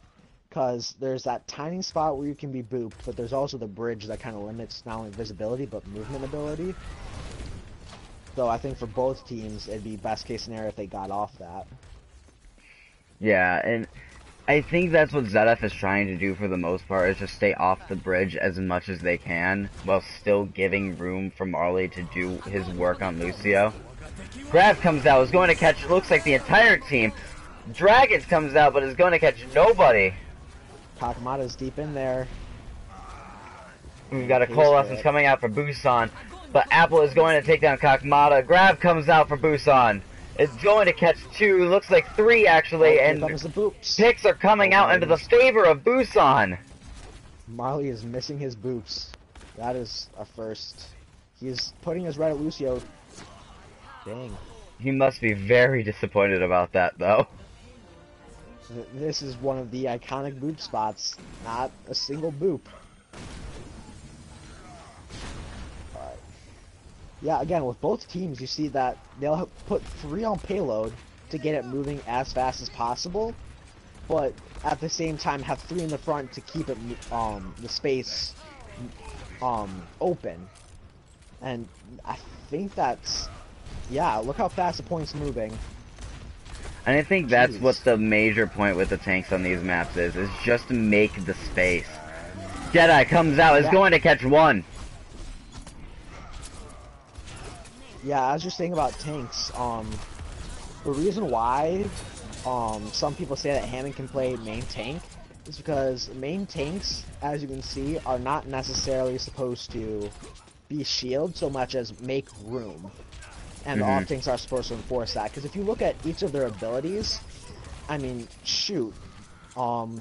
because there's that tiny spot where you can be booped, but there's also the bridge that kind of limits not only visibility, but movement ability. So I think for both teams, it'd be best case scenario if they got off that. Yeah, and I think that's what Zed-F is trying to do for the most part, is just stay off the bridge as much as they can, while still giving room for Marley to do his work on Lucio. Grab comes out, is going to catch, looks like the entire team. Dragons comes out, but is going to catch nobody. Kakmada's deep in there. We've got a Coalescence coming out for Busan, but Apple is going to take down Kakmada. Grab comes out for Busan, It's going to catch 2, looks like 3 actually, Here and comes the boops. picks are coming out into the favor of Busan. Marley is missing his boops. That is a first. He's putting his red at Lucio. Dang. He must be very disappointed about that, though. This is one of the iconic boop spots. Not a single boop. Alright. Yeah, again, with both teams, you see that they'll put 3 on payload to get it moving as fast as possible, but at the same time have 3 in the front to keep it, the space, open. And I think that's, yeah, look how fast the point's moving. And I think that's what the major point with the tanks on these maps is just to make the space. Jedi comes out, is going to catch 1. Yeah, as you're saying about tanks, the reason why some people say that Hammond can play main tank is because main tanks, as you can see, are not necessarily supposed to be shield so much as make room. And all tanks are supposed to enforce that, because if you look at each of their abilities, I mean, shoot, 2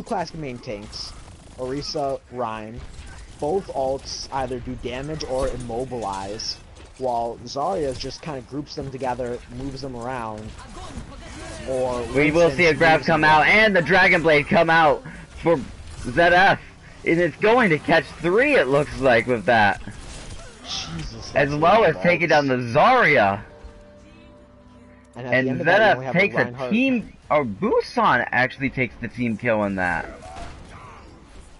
classic main tanks, Orisa, Rhyme, both ults either do damage or immobilize, while Zarya just kind of groups them together, moves them around, or... We will see a grab come out, and the Dragon Blade come out for Zed-F. And it's going to catch 3, it looks like, with that. Jesus, as well as taking down the Zarya. And Zed-F takes a team, or Busan actually takes the team kill in that.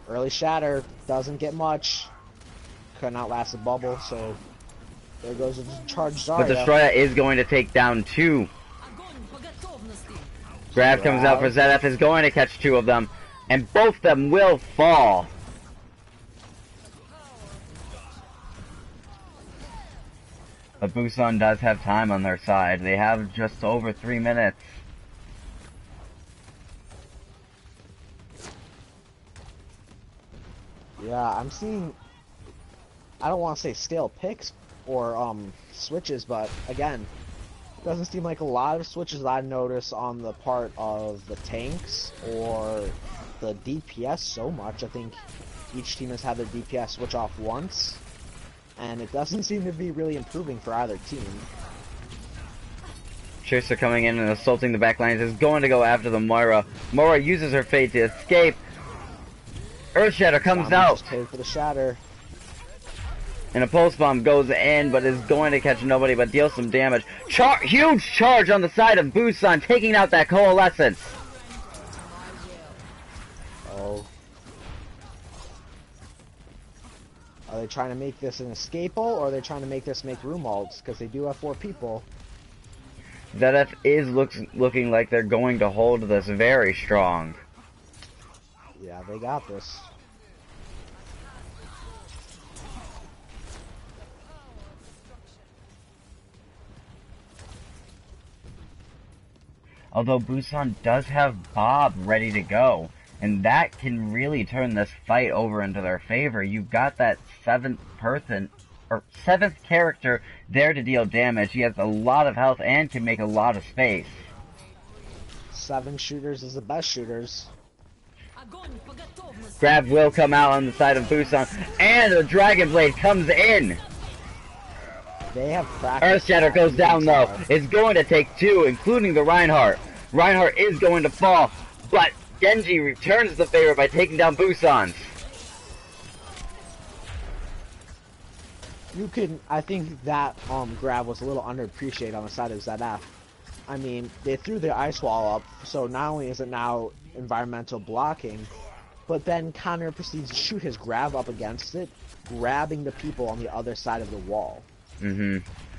Early shatter, doesn't get much. Couldn't outlast the bubble, so there goes the charge Zarya. But Destroya is going to take down 2. Grab comes out for Zed-F, is going to catch 2 of them, and both of them will fall. But Busan does have time on their side. They have just over 3 minutes. Yeah, I'm seeing, I don't want to say stale picks or switches, but again, it doesn't seem like a lot of switches that I notice on the part of the tanks or the DPS so much. I think each team has had their DPS switch off once, and it doesn't seem to be really improving for either team. Tracer coming in and assaulting the backlines is going to go after the Moira. Moira uses her fate to escape. Earth Shatter comes out. Just paid for the shatter. And a pulse bomb goes in, but is going to catch nobody, but deals some damage. Huge charge on the side of Busan, taking out that Coalescence. Oh. Are they trying to make this an escape ult, or are they trying to make this make room ults? Because they do have 4 people. Zed-F is looking like they're going to hold this very strong. Yeah, they got this. Although Busan does have Bob ready to go, and that can really turn this fight over into their favor. You've got that 7th character there to deal damage. He has a lot of health and can make a lot of space. 7 shooters is the best shooters. Grab will come out on the side of Busan, and the Dragon Blade comes in. They have practice. Earth Shatter goes down though. It's going to take 2, including the Reinhardt. Reinhardt is going to fall, but Genji returns the favor by taking down Busan. I think that grab was a little underappreciated on the side of Zed-F. I mean, they threw their ice wall up, so not only is it now environmental blocking, but then Connor proceeds to shoot his grab up against it, grabbing the people on the other side of the wall.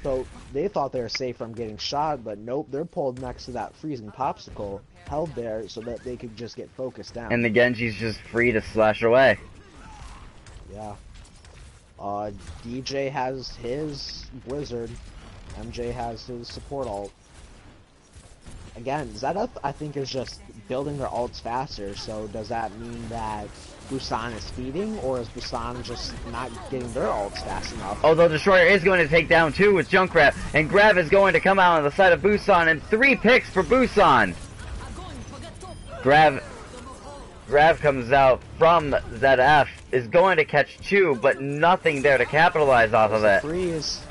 So they thought they were safe from getting shot, but nope, they're pulled next to that freezing popsicle, held there so that they could just get focused down. And the Genji's just free to slash away. Yeah. DJ has his Blizzard. MJ has his support ult. again, Zed-F, I think, is just building their ults faster, so does that mean that Busan is speeding, or is Busan just not getting their ults fast enough? Although Destroyer is going to take down 2 with Junkrat, and Grav is going to come out on the side of Busan, and 3 picks for Busan! Grav comes out from Zed-F, is going to catch 2, but nothing there to capitalize off of it. Freeze.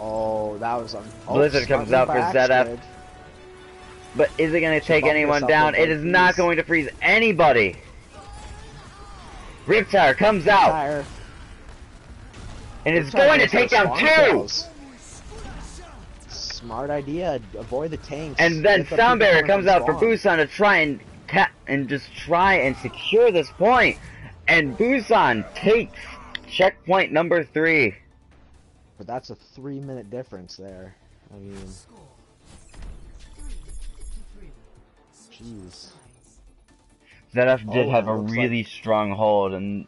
Oh, that was Blizzard comes out for Zed-F. But is it going to take anyone down? It is not going to freeze anybody. Riptire comes out. And is going to take down 2. Smart idea. Avoid the tanks. And then Sound Barrier comes out for Busan to try and just try and secure this point. And Busan takes checkpoint number 3. But that's a 3-minute difference there. I mean, jeez. Zed-F did have a really strong hold, and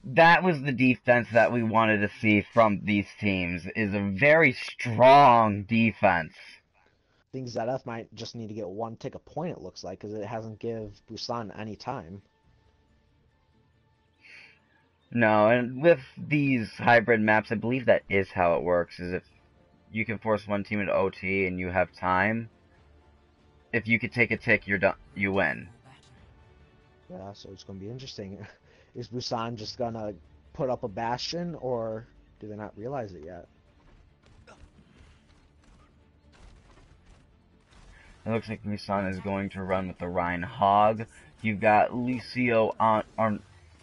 that was the defense that we wanted to see from these teams, is a very strong defense. I think Zed-F might just need to get 1 tick a point, it looks like, because it hasn't give Busan any time. No, and with these hybrid maps, I believe that is how it works, is if you can force one team into OT and you have time, if you could take a tick, you're done, you win. Yeah, so it's going to be interesting. Is Busan just going to put up a bastion, or do they not realize it yet? It looks like Busan is going to run with the Rhine Hog. You've got Lucio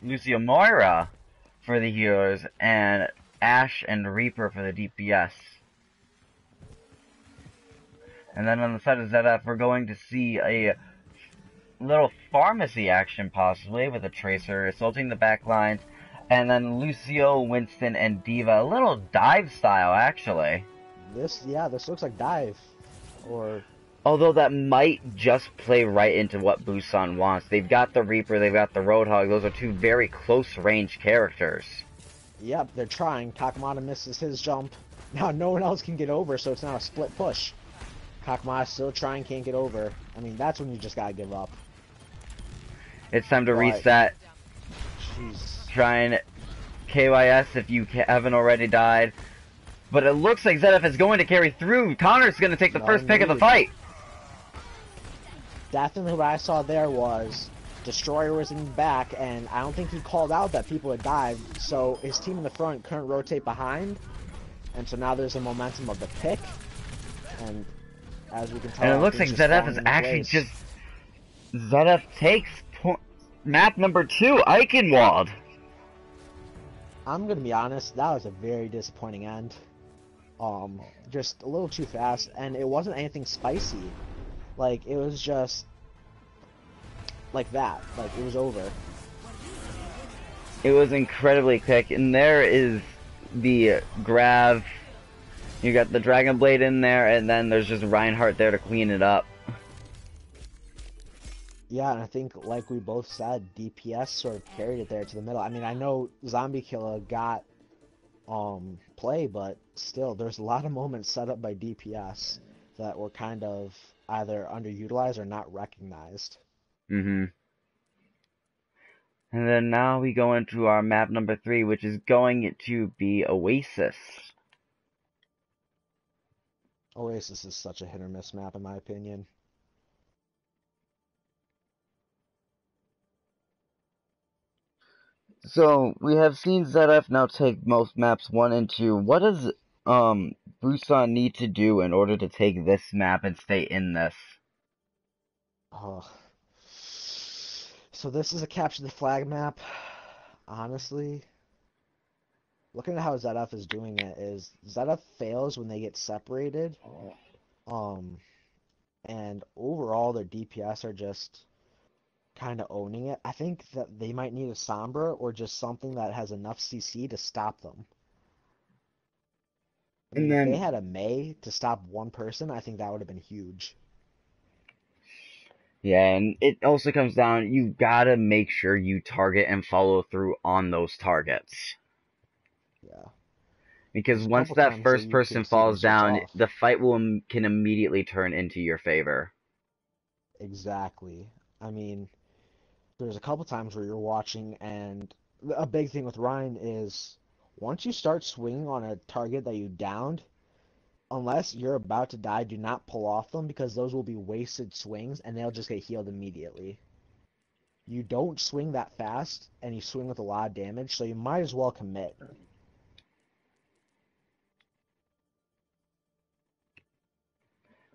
Moira for the healers, and Ashe and Reaper for the DPS. And then on the side of Zed-F, we're going to see a little pharmacy action, possibly, with a Tracer assaulting the back lines, and then Lucio, Winston, and Diva. A little dive style, actually. This looks like dive. Or... Although that might just play right into what Busan wants. They've got the Reaper, they've got the Roadhog. Those are 2 very close-range characters. Yep, they're trying. Kakamata misses his jump. Now no one else can get over, so it's now a split push. Kakamata still trying, can't get over. I mean, that's when you just gotta give up. It's time to reset. Jeez. Try and KYS if you haven't already died. But it looks like Zed-F is going to carry through. Connor's going to take the first pick of the fight. Definitely what I saw there was Destroyer was in the back, and I don't think he called out that people had died, so his team in the front couldn't rotate behind, and so now there's a momentum of the pick, and as we can tell... And it looks like Zed-F is actually just... Zed-F takes map number 2, Eichenwald. I'm gonna be honest, that was a very disappointing end. Just a little too fast, and it wasn't anything spicy. Like, it was just like that. Like, it was over. It was incredibly quick, and there is the Grav. You got the Dragon Blade in there, and then there's just Reinhardt there to clean it up. Yeah, and I think, like we both said, DPS sort of carried it there to the middle. I mean, I know Zombie Killer got play, but still, there's a lot of moments set up by DPS that were kind of either underutilized or not recognized. Mm-hmm. And then now we go into our map number 3, which is going to be Oasis. Oasis is such a hit or miss map, in my opinion. So, we have seen Zed-F now take most maps 1 and 2. What does Busan need to do in order to take this map and stay in this? So this is a capture the flag map. Honestly, looking at how Zed-F is doing it, is Zed-F fails when they get separated. And overall their DPS are just kind of owning it. I think that they might need a Sombra or just something that has enough CC to stop them. I mean, if they had a Mei to stop one person, I think that would have been huge. Yeah, and it also comes down, you gotta make sure you target and follow through on those targets. Yeah. Because once that first person falls down, the fight can immediately turn into your favor. Exactly. I mean, there's a couple times where you're watching, and a big thing with Ryan is once you start swinging on a target that you downed, unless you're about to die, do not pull off them because those will be wasted swings and they'll just get healed immediately. You don't swing that fast, and you swing with a lot of damage, so you might as well commit.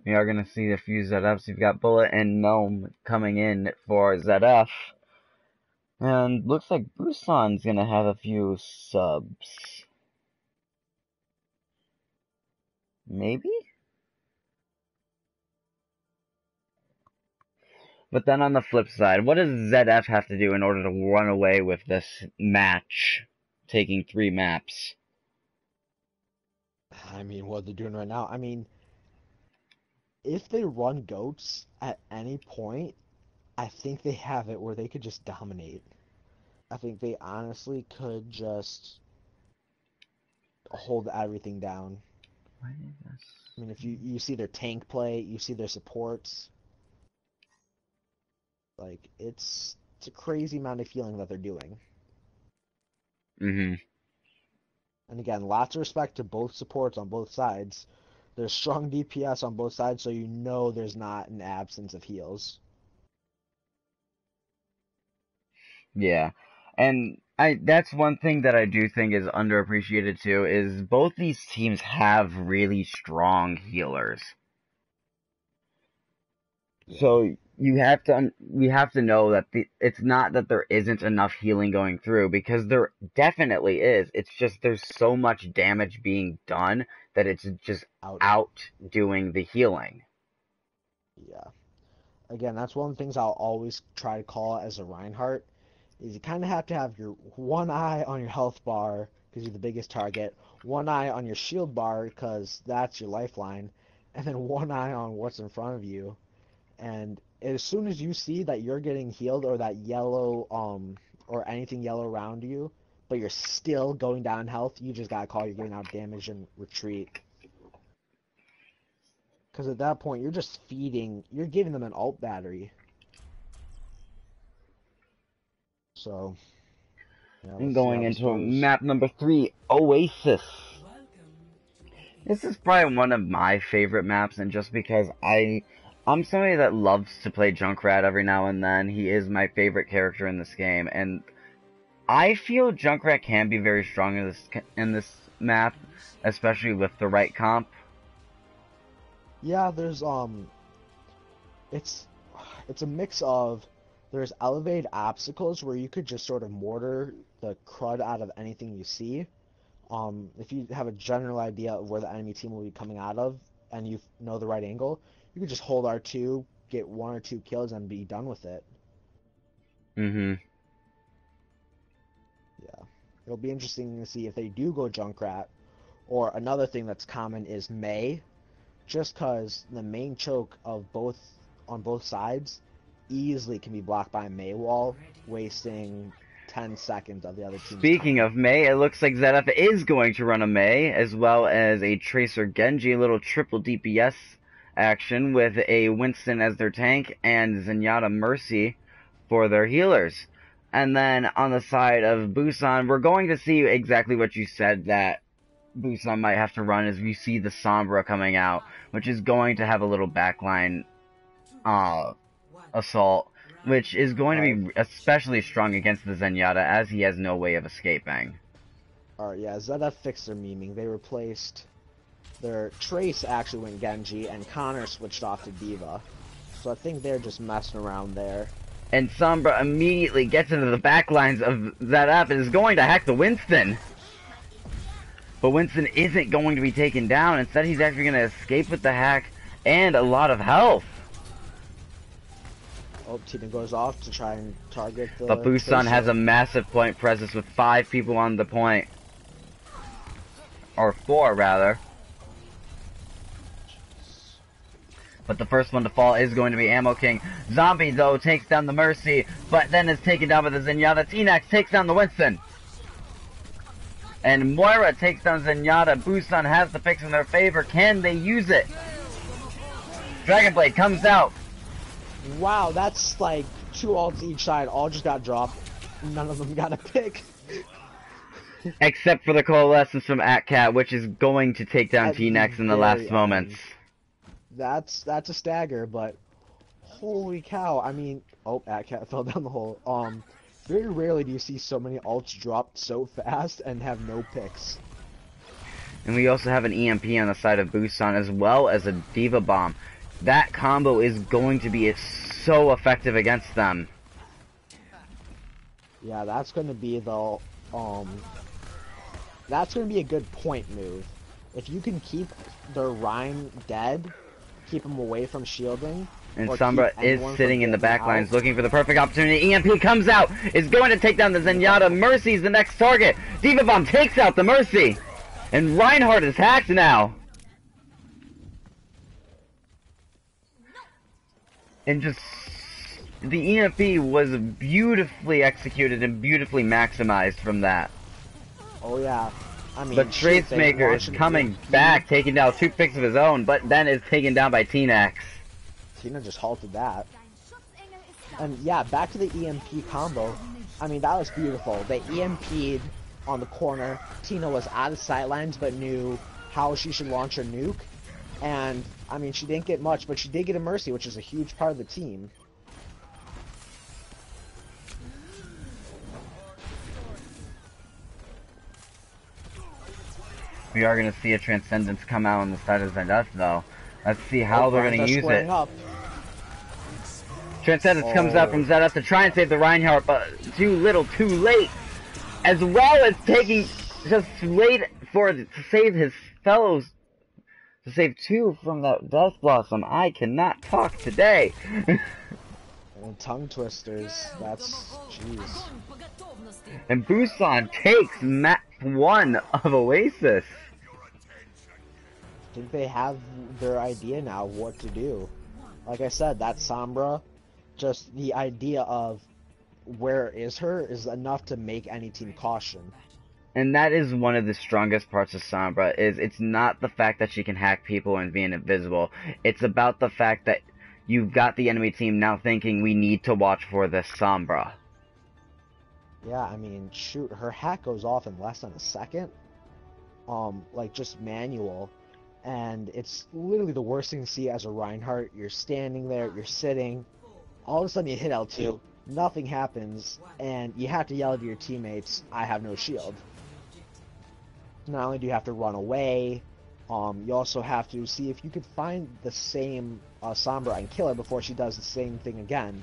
We are going to see a few Zed-Fs. You've got Bullet and Gnome coming in for Zed-F. And looks like Busan's going to have a few subs. Maybe? But then on the flip side, what does Zed-F have to do in order to run away with this match, taking 3 maps? I mean, what they're doing right now, I mean, if they run goats at any point, I think they have it where they could just dominate. I think they honestly could just hold everything down. Why did this? I mean, if you see their tank play, you see their supports, like it's a crazy amount of healing that they're doing. Mm-hmm. And again, lots of respect to both supports on both sides. There's strong DPS on both sides, so you know there's not an absence of heals. Yeah. And that's one thing that I do think is underappreciated too, is both these teams have really strong healers. Yeah. So we have to know that it's not that there isn't enough healing going through, because there definitely is. It's just there's so much damage being done that it's just outdoing the healing. Yeah. Again, that's one of the things I'll always try to call as a Reinhardt, is you kind of have to have your one eye on your health bar because you're the biggest target, one eye on your shield bar because that's your lifeline, and then one eye on what's in front of you. And as soon as you see that you're getting healed or that yellow or anything yellow around you, but you're still going down in health, you just gotta call you're getting out damage and retreat. Because at that point, you're just you're giving them an ult battery. So, yeah, And going this into goes. map number 3, Oasis. This is probably one of my favorite maps, and just because I'm somebody that loves to play Junkrat every now and then. He is my favorite character in this game, and I feel Junkrat can be very strong in this map, especially with the right comp. Yeah, there's it's a mix of there's elevated obstacles where you could just sort of mortar the crud out of anything you see. If you have a general idea of where the enemy team will be coming out of and you know the right angle, you could just hold R2, get 1 or 2 kills, and be done with it. Mm-hmm. Yeah. It'll be interesting to see if they do go Junkrat, or another thing that's common is Mei, just because the main choke of on both sides easily can be blocked by a Mei wall, wasting 10 seconds of the other team's Speaking time. of Mei, it looks like Zed-F is going to run a Mei, as well as a Tracer Genji, a little triple DPS action with a Winston as their tank and Zenyatta Mercy for their healers. And then on the side of Busan, we're going to see exactly what you said that Busan might have to run, as we see the Sombra coming out, which is going to have a little backline assault, which is going to be especially strong against the Zenyatta, as he has no way of escaping. Alright, yeah, Zed-F fixed their memeing. They replaced their Trace actually went Genji, and Connor switched off to Diva. So I think they're just messing around there. And Sombra immediately gets into the backlines of Zed-F and is going to hack the Winston. But Winston isn't going to be taken down. Instead, he's actually going to escape with the hack and a lot of health. Oh, Tina goes off to try and target the But Busan Tracer. has a massive point presence with 5 people on the point. Or 4, rather. But the first one to fall is going to be Ammo King. Zombie, though, takes down the Mercy, but then is taken down by the Zenyatta. T-Nax takes down the Winston. And Moira takes down Zenyatta. Busan has the picks in their favor. Can they use it? Dragonblade comes out. Wow, that's like 2 ults each side, all just got dropped. None of them got a pick. Except for the coalescence from AtCat, which is going to take down At the T-Nex in the very last moments. end. That's a stagger, but holy cow! I mean, oh, AtCat fell down the hole. Very rarely do you see so many ults dropped so fast and have no picks. And we also have an EMP on the side of Busan, as well as a Diva Bomb. That combo is going to be so effective against them. Yeah, that's going to be the that's going to be a good point move. If you can keep the Rhine dead, keep him away from shielding. And Sombra is sitting in the back lines looking for the perfect opportunity. EMP comes out, is going to take down the Zenyatta. Mercy's the next target. Diva Bomb takes out the Mercy. And Reinhardt is hacked now. And just, the EMP was beautifully executed and beautifully maximized from that. Oh yeah. I mean, But Tracemaker is coming back, taking down 2 picks of his own, but then is taken down by T-Nex. Tina just halted that. And yeah, back to the EMP combo. I mean, that was beautiful. They EMP'd on the corner. Tina was out of sightlines, but knew how she should launch her nuke. And, I mean, she didn't get much, but she did get a Mercy, which is a huge part of the team. We are going to see a Transcendence come out on the side of Zed-F, though. Let's see how they're going to use it. Up. Transcendence comes out from Zed-F to try and save the Reinhardt, but too little, too late. As well as taking just late to save his fellows, to save 2 from that Death Blossom. I cannot talk today. And tongue twisters, that's jeez. And Busan takes map 1 of Oasis. I think they have their idea now of what to do. Like I said, that Sombra, just the idea of where is her is enough to make any team caution. And that is one of the strongest parts of Sombra, is it's not the fact that she can hack people and being invisible. It's about the fact that you've got the enemy team now thinking we need to watch for this Sombra. Yeah, I mean, shoot, her hack goes off in less than a second. Like just manual. And it's literally the worst thing to see as a Reinhardt. You're standing there, you're sitting, all of a sudden you hit L2, nothing happens, and you have to yell to your teammates, I have no shield. Not only do you have to run away, you also have to see if you could find the same Sombra and kill her before she does the same thing again.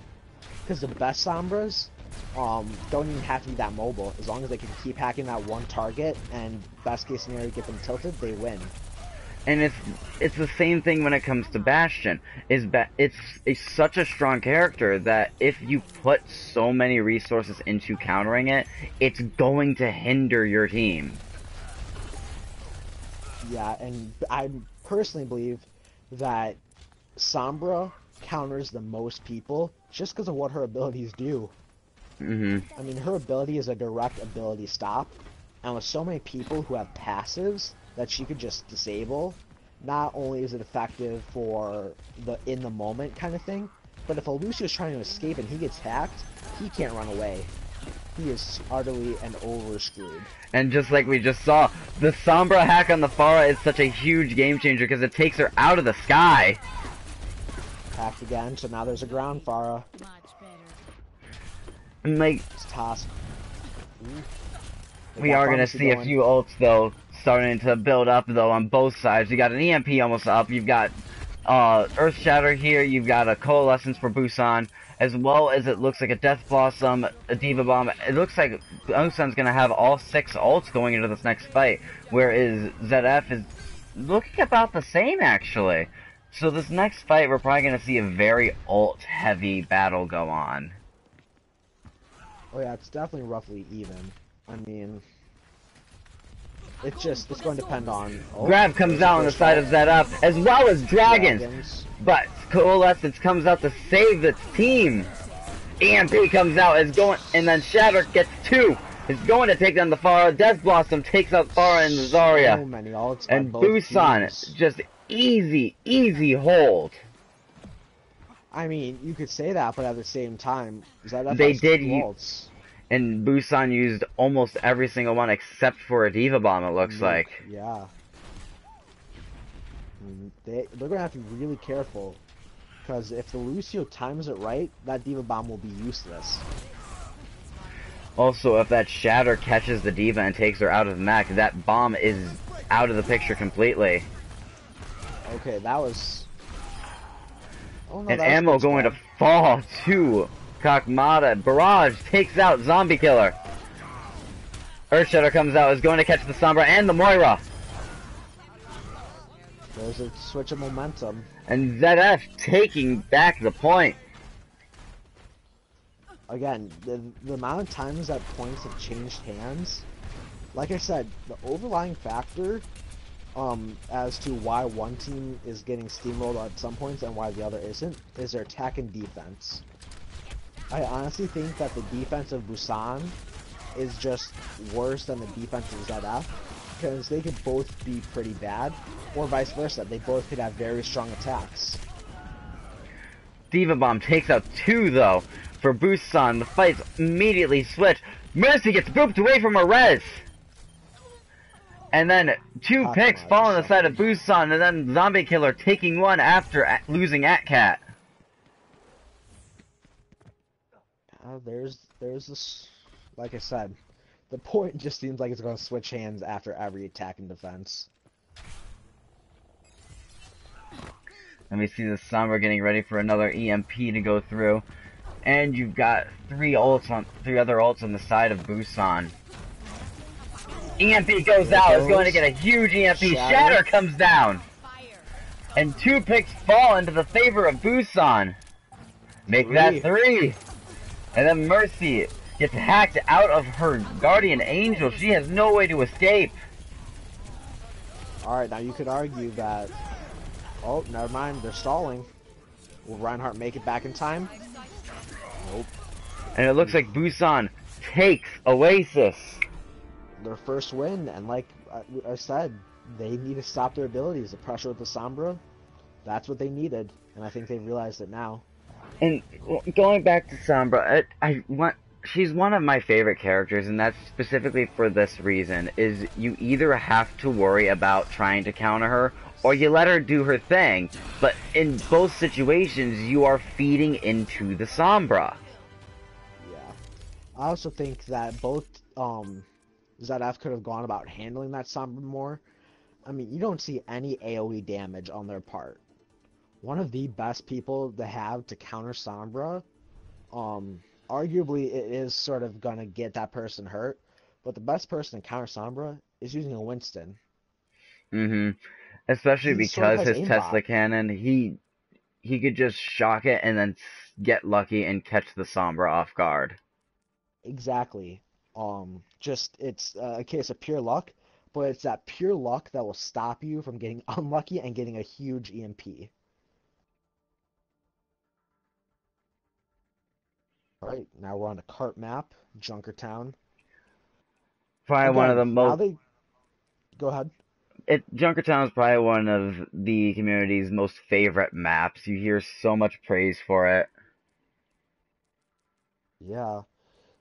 Because the best Sombras don't even have to be that mobile. As long as they can keep hacking that one target, and best case scenario, get them tilted, they win. And it's the same thing when it comes to Bastion. It's such a strong character that if you put so many resources into countering it, it's going to hinder your team. Yeah, and I personally believe that Sombra counters the most people just because of what her abilities do. Mm-hmm. I mean, her ability is a direct ability stop, and with so many people who have passives that she could just disable, not only is it effective for the in the moment kind of thing, but if a Lucio's trying to escape and he gets hacked, he can't run away. He is utterly and over-screwed. And just like we just saw, the Sombra hack on the Pharah is such a huge game changer because it takes her out of the sky. Hacked again, so now there's a ground Pharah. And like, It's tossed. we are gonna see a few ults though starting to build up though on both sides. You got an EMP almost up. You've got Earth Shatter here. You've got a Coalescence for Busan, as well as it looks like a Death Blossom, a Diva Bomb. It looks like Busan's gonna have all 6 ults going into this next fight, whereas Zed-F is looking about the same actually. So this next fight, we're probably gonna see a very ult-heavy battle go on. Oh yeah, it's definitely roughly even. I mean, it's going to depend on... Oh, Grab comes out on the side of Zed-F, as well as Dragons. But Coalescence comes out to save its team. EMP comes out, is going, and then Shatter gets 2. Is going to take down the Pharah. Death Blossom takes out Pharah and the Zarya. So many ults and both Busan, teams. just easy hold. I mean, you could say that, but at the same time, Zed-F They has two did, ults. and Busan used almost every single one except for a Diva Bomb, it looks Nuke, like. yeah. I mean, they're going to have to be really careful. Because if the Lucio times it right, that Diva Bomb will be useless. Also, if that Shatter catches the Diva and takes her out of the mech, that bomb is out of the picture completely. Okay, that was... Oh, no, And that was a ammo good going to squad. fall to Kakmata. Barrage takes out Zombie Killer. Earthshatter comes out, is going to catch the Sombra and the Moira. There's a switch of momentum. And Zed-F taking back the point. Again, the amount of times that points have changed hands, like I said, the overlying factor as to why one team is getting steamrolled at some points and why the other isn't, is their attack and defense. I honestly think that the defense of Busan is just worse than the defense of Zed-F, because they could both be pretty bad, or vice versa, they both could have very strong attacks. Diva Bomb takes out 2 though. For Busan, the fights immediately switch. Mercy gets booped away from her res. And then 2 picks fall on the side of Busan, and then Zombie Killer taking 1 after losing Atcat. There's this, like I said, the point just seems like it's going to switch hands after every attack and defense. And we see the Sombra getting ready for another EMP to go through. And you've got 3 other ults on the side of Busan. EMP goes out, is going to get a huge EMP. Shatter comes down. And 2 picks fall into the favor of Busan. Make that 3. And then Mercy gets hacked out of her Guardian Angel. She has no way to escape. Alright, now you could argue that... Oh, never mind, they're stalling. Will Reinhardt make it back in time? Nope. And it looks like Busan takes Oasis. Their first win, and like I said, they need to stop their abilities. The pressure with the Sombra, that's what they needed, and I think they've realized it now. And going back to Sombra, she's one of my favorite characters, and that's specifically for this reason, is you either have to worry about trying to counter her, or you let her do her thing. But in both situations, you are feeding into the Sombra. Yeah. I also think that both Zed-F could have gone about handling that Sombra more. I mean, you don't see any AoE damage on their part. One of the best people to have to counter Sombra, arguably it is sort of gonna get that person hurt, but the best person to counter Sombra is using a Winston. Especially because his aimbot. Tesla cannon, he could just shock it and then get lucky and catch the Sombra off guard. Exactly. Just it's a case of pure luck, but it's that pure luck that will stop you from getting unlucky and getting a huge EMP. Alright, now we're on the cart map, Junkertown. Probably one of the most... Go ahead. Junkertown is probably one of the community's most favorite maps. You hear so much praise for it. Yeah.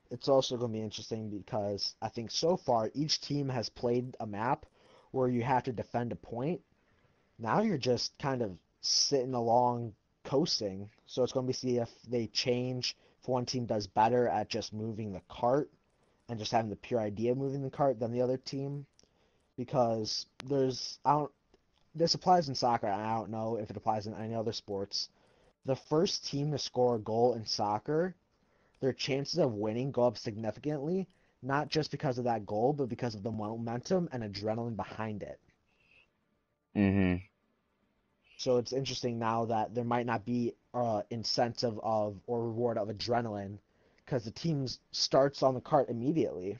It's also going to be interesting because I think so far each team has played a map where you have to defend a point. Now you're just kind of sitting along coasting. So it's going to be see if they change, if one team does better at just moving the cart and just having the pure idea of moving the cart than the other team. Because this applies in soccer, and I don't know if it applies in any other sports. The first team to score a goal in soccer, their chances of winning go up significantly, not just because of that goal, but because of the momentum and adrenaline behind it. So it's interesting now that there might not be incentive of or reward of adrenaline, because the team starts on the cart immediately.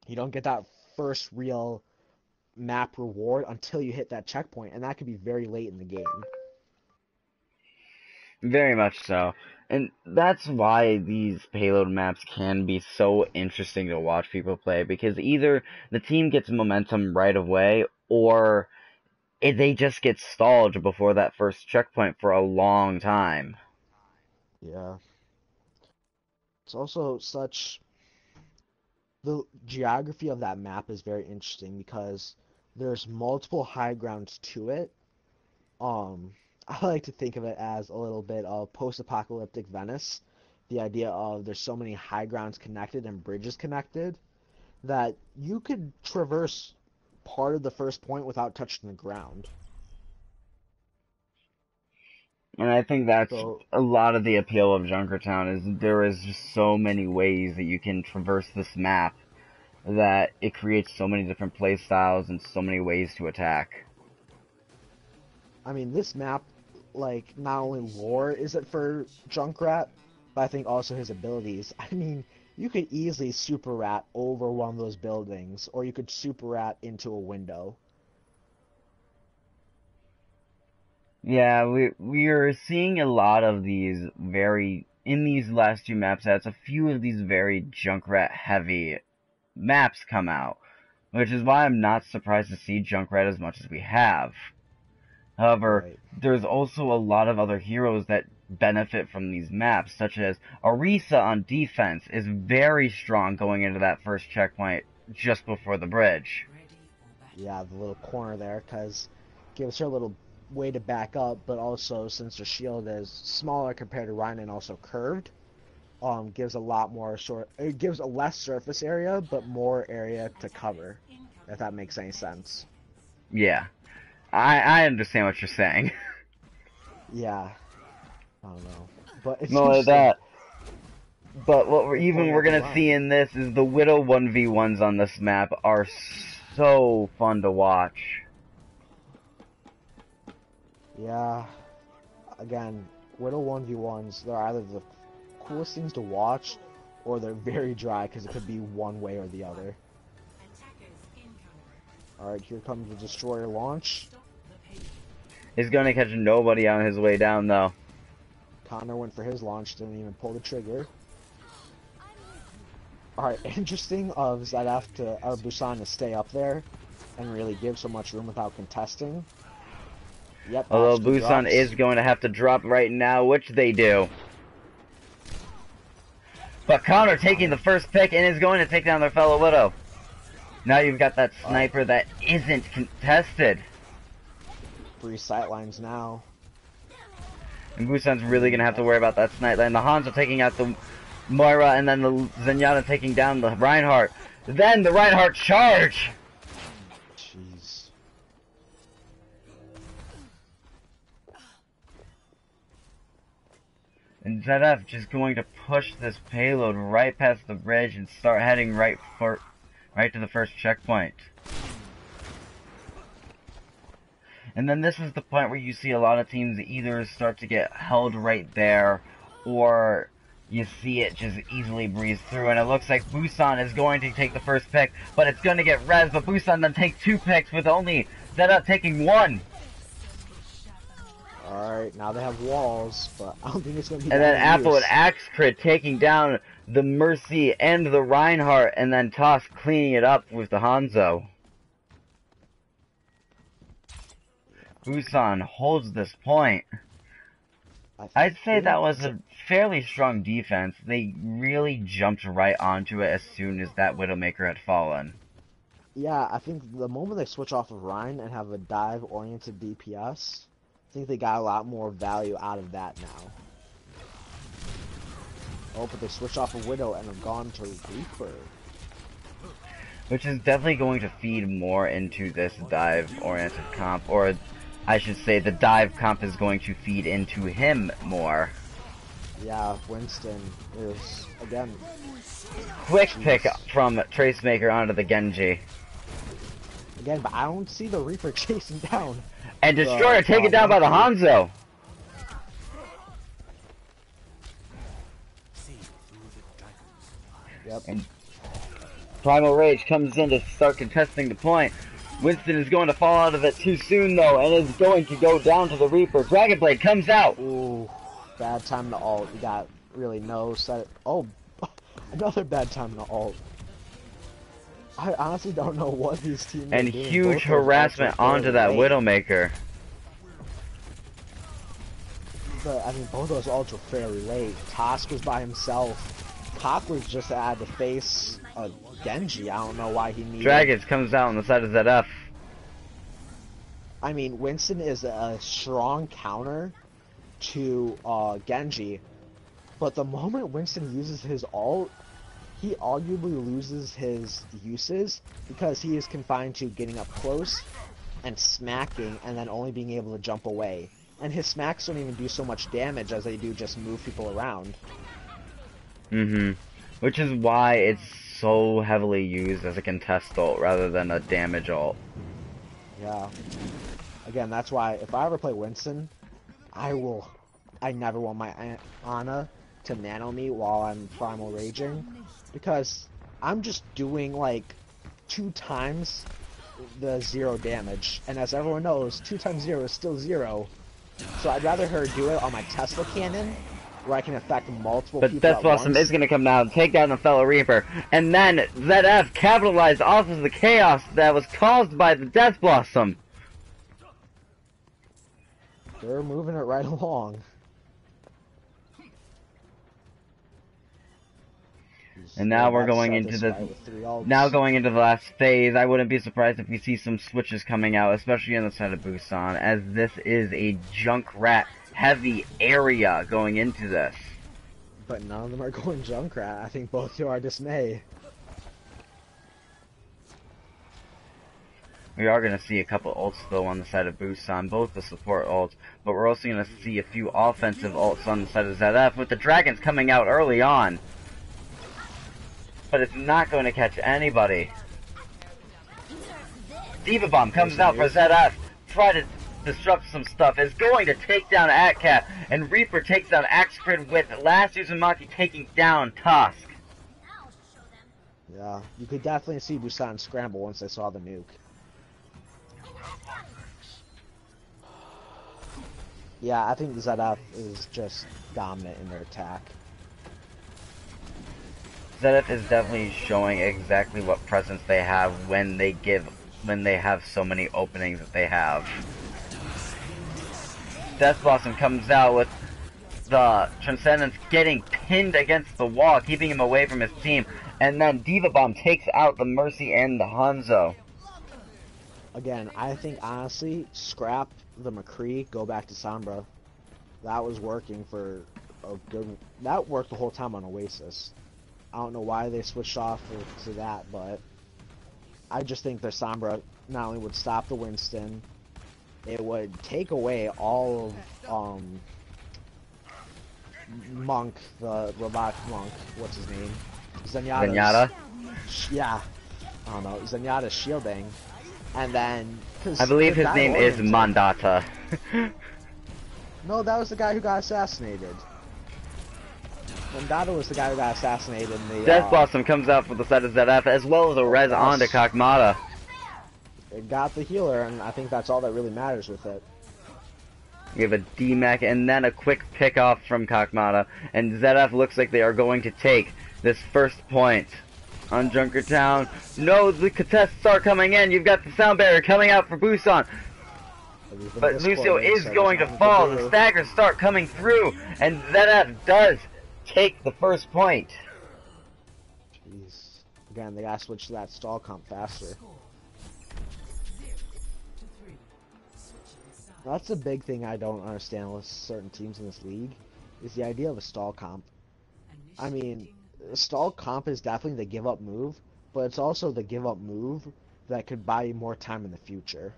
You don't get that first real map reward until you hit that checkpoint, and that could be very late in the game. Very much so. And that's why these payload maps can be so interesting to watch people play, because either the team gets momentum right away, or they just get stalled before that first checkpoint for a long time. Yeah. It's also such... The geography of that map is very interesting because there's multiple high grounds to it. I like to think of it as a little bit of post-apocalyptic Venice. The idea of there's so many high grounds connected and bridges connected that you could traverse part of the first point without touching the ground. And I think that's So, a lot of the appeal of Junkertown is there is just so many ways that you can traverse this map that it creates so many different play styles and so many ways to attack. I mean, this map, like, not only lore is it for Junkrat, but I think also his abilities. I mean, you could easily super rat over one of those buildings, or you could super rat into a window. Yeah, we are seeing a lot of these in these last two map sets, a few of these very Junkrat heavy maps come out, which is why I'm not surprised to see Junkrat as much as we have. However, Right. there's also a lot of other heroes that benefit from these maps, such as Orisa on defense is very strong going into that first checkpoint just before the bridge. Yeah, the little corner there, because gives her a little way to back up, but also since her shield is smaller compared to Ryan and also curved, gives a lot more it gives a less surface area, but more area to cover, if that makes any sense. Yeah, I understand what you're saying. Yeah, I don't know, but it's Not only interesting. that, but what we're Going up the gonna line. see in this is the Widow 1v1s on this map are so fun to watch. Yeah, again, Widow 1v1s, they're either the coolest things to watch, or they're very dry because it could be one way or the other. Alright, here comes the Destroyer launch. He's gonna catch nobody on his way down though. Connor went for his launch, didn't even pull the trigger. Alright, interesting of Zed-F to Busan to stay up there and really give so much room without contesting. Yep, Although actually Busan drops. is going to have to drop right now, which they do. But Connor taking the first pick and is going to take down their fellow Widow. Now you've got that sniper that isn't contested. 3 sightlines now. And Busan's really going to have to worry about that snipe line. The Hanzo taking out the Moira and then the Zenyatta taking down the Reinhardt. Then the Reinhardt charge! Jeez. And Zed-F just going to push this payload right past the bridge and start heading right to the first checkpoint. And then this is the point where you see a lot of teams either start to get held right there, or you see it just easily breeze through. And it looks like Busan is going to take the first pick, but it's going to get res, but Busan then takes 2 picks with only Zed-F taking 1. Alright, now they have walls, but I don't think it's going to be And then Apple use. and Axe Crit taking down the Mercy and the Reinhardt, and then Toss cleaning it up with the Hanzo. Busan holds this point. I'd say that was a fairly strong defense. They really jumped right onto it as soon as that Widowmaker had fallen. Yeah, I think the moment they switch off of Rhine and have a dive-oriented DPS, I think they got a lot more value out of that now. Oh, but they switch off of Widow and have gone to Reaper. Which is definitely going to feed more into this dive-oriented comp, or I should say the dive comp is going to feed into him more. Yeah, Winston is, again... Quick pick from Tracemaker onto the Genji. Again, but I don't see the Reaper chasing down. And Destroyer taken down by the Hanzo. Yep. And Primal Rage comes in to start contesting the point. Winston is going to fall out of it too soon though, and is going to go down to the Reaper. Dragon Blade comes out. Ooh, bad time to ult. You got really no set. Oh, another bad time to ult. I honestly don't know what these teams And are doing. huge Both those ults harassment are onto fairly that late. Widowmaker. But, I mean, both those ults were fairly late. Tosk was by himself. Pac was just had to face a Genji. I don't know why he needed... Dragons comes out on the side of Zed-F. I mean, Winston is a strong counter to Genji. But the moment Winston uses his ult, he arguably loses his uses because he is confined to getting up close and smacking and then only being able to jump away. And his smacks don't even do so much damage as they do just move people around. Which is why it's so heavily used as a contest ult rather than a damage ult. Yeah. Again, that's why if I ever play Winston, I never want my Ana to nano me while I'm primal raging, because I'm just doing like 2 times the 0 damage, and as everyone knows, 2 times 0 is still 0. So I'd rather her do it on my Tesla cannon, where I can affect multiple But people Death at Blossom once. is going to come down, take down the fellow Reaper, and then Zed-F capitalized off of the chaos that was caused by the Death Blossom. They're moving it right along. And now we're about to going start into this the fight with 3 ults. now going into the last phase. I wouldn't be surprised if we see some switches coming out, especially on the side of Busan, as this is a Junkrat heavy area going into this. But none of them are going Junkrat. I think both to our dismay. We are going to see a couple ults though on the side of Busan, both the support ults, but we're also going to see a few offensive ults on the side of Zed-F, with the dragons coming out early on. But it's not going to catch anybody. Diva Bomb comes out for Zed-F, try to disrupt some stuff, is going to take down AtCat, and Reaper takes down Axgrid with last Uzumaki taking down Tusk. Yeah, you could definitely see Busan scramble once they saw the nuke. Yeah, I think Zed-F is just dominant in their attack. Zed-F is definitely showing exactly what presence they have when they have so many openings that they have. Death Blossom comes out with the Transcendence getting pinned against the wall, keeping him away from his team, and then Diva Bomb takes out the Mercy and the Hanzo. Again, I think honestly, scrap the McCree, go back to Sombra. That was working for a good... That worked the whole time on Oasis. I don't know why they switched off to that, but I just think their Sombra not only would stop the Winston, it would take away all of Monk, the robotic monk, what's his name? Zenyatta? Yeah. I don't know, Zenyatta's shielding. And then... I believe his name is Mandata. No, that was the guy who got assassinated. Mandata was the guy who got assassinated in the... Death Blossom comes out for the side of Zed-F, as well as a res onto Kakmata. It got the healer, and I think that's all that really matters with it. We have a D-Mac, and then a quick pick off from Kakmata, and Zed-F looks like they are going to take this first point on Junkertown. No, the contests are coming in. You've got the sound barrier coming out for Busan. But Lucio is going to fall. The staggers start coming through, and Zed-F does take the first point. Jeez. Again, they gotta switch to that stall comp faster. That's a big thing I don't understand with certain teams in this league, is the idea of a stall comp. I mean, a stall comp is definitely the give up move, but it's also the give up move that could buy you more time in the future.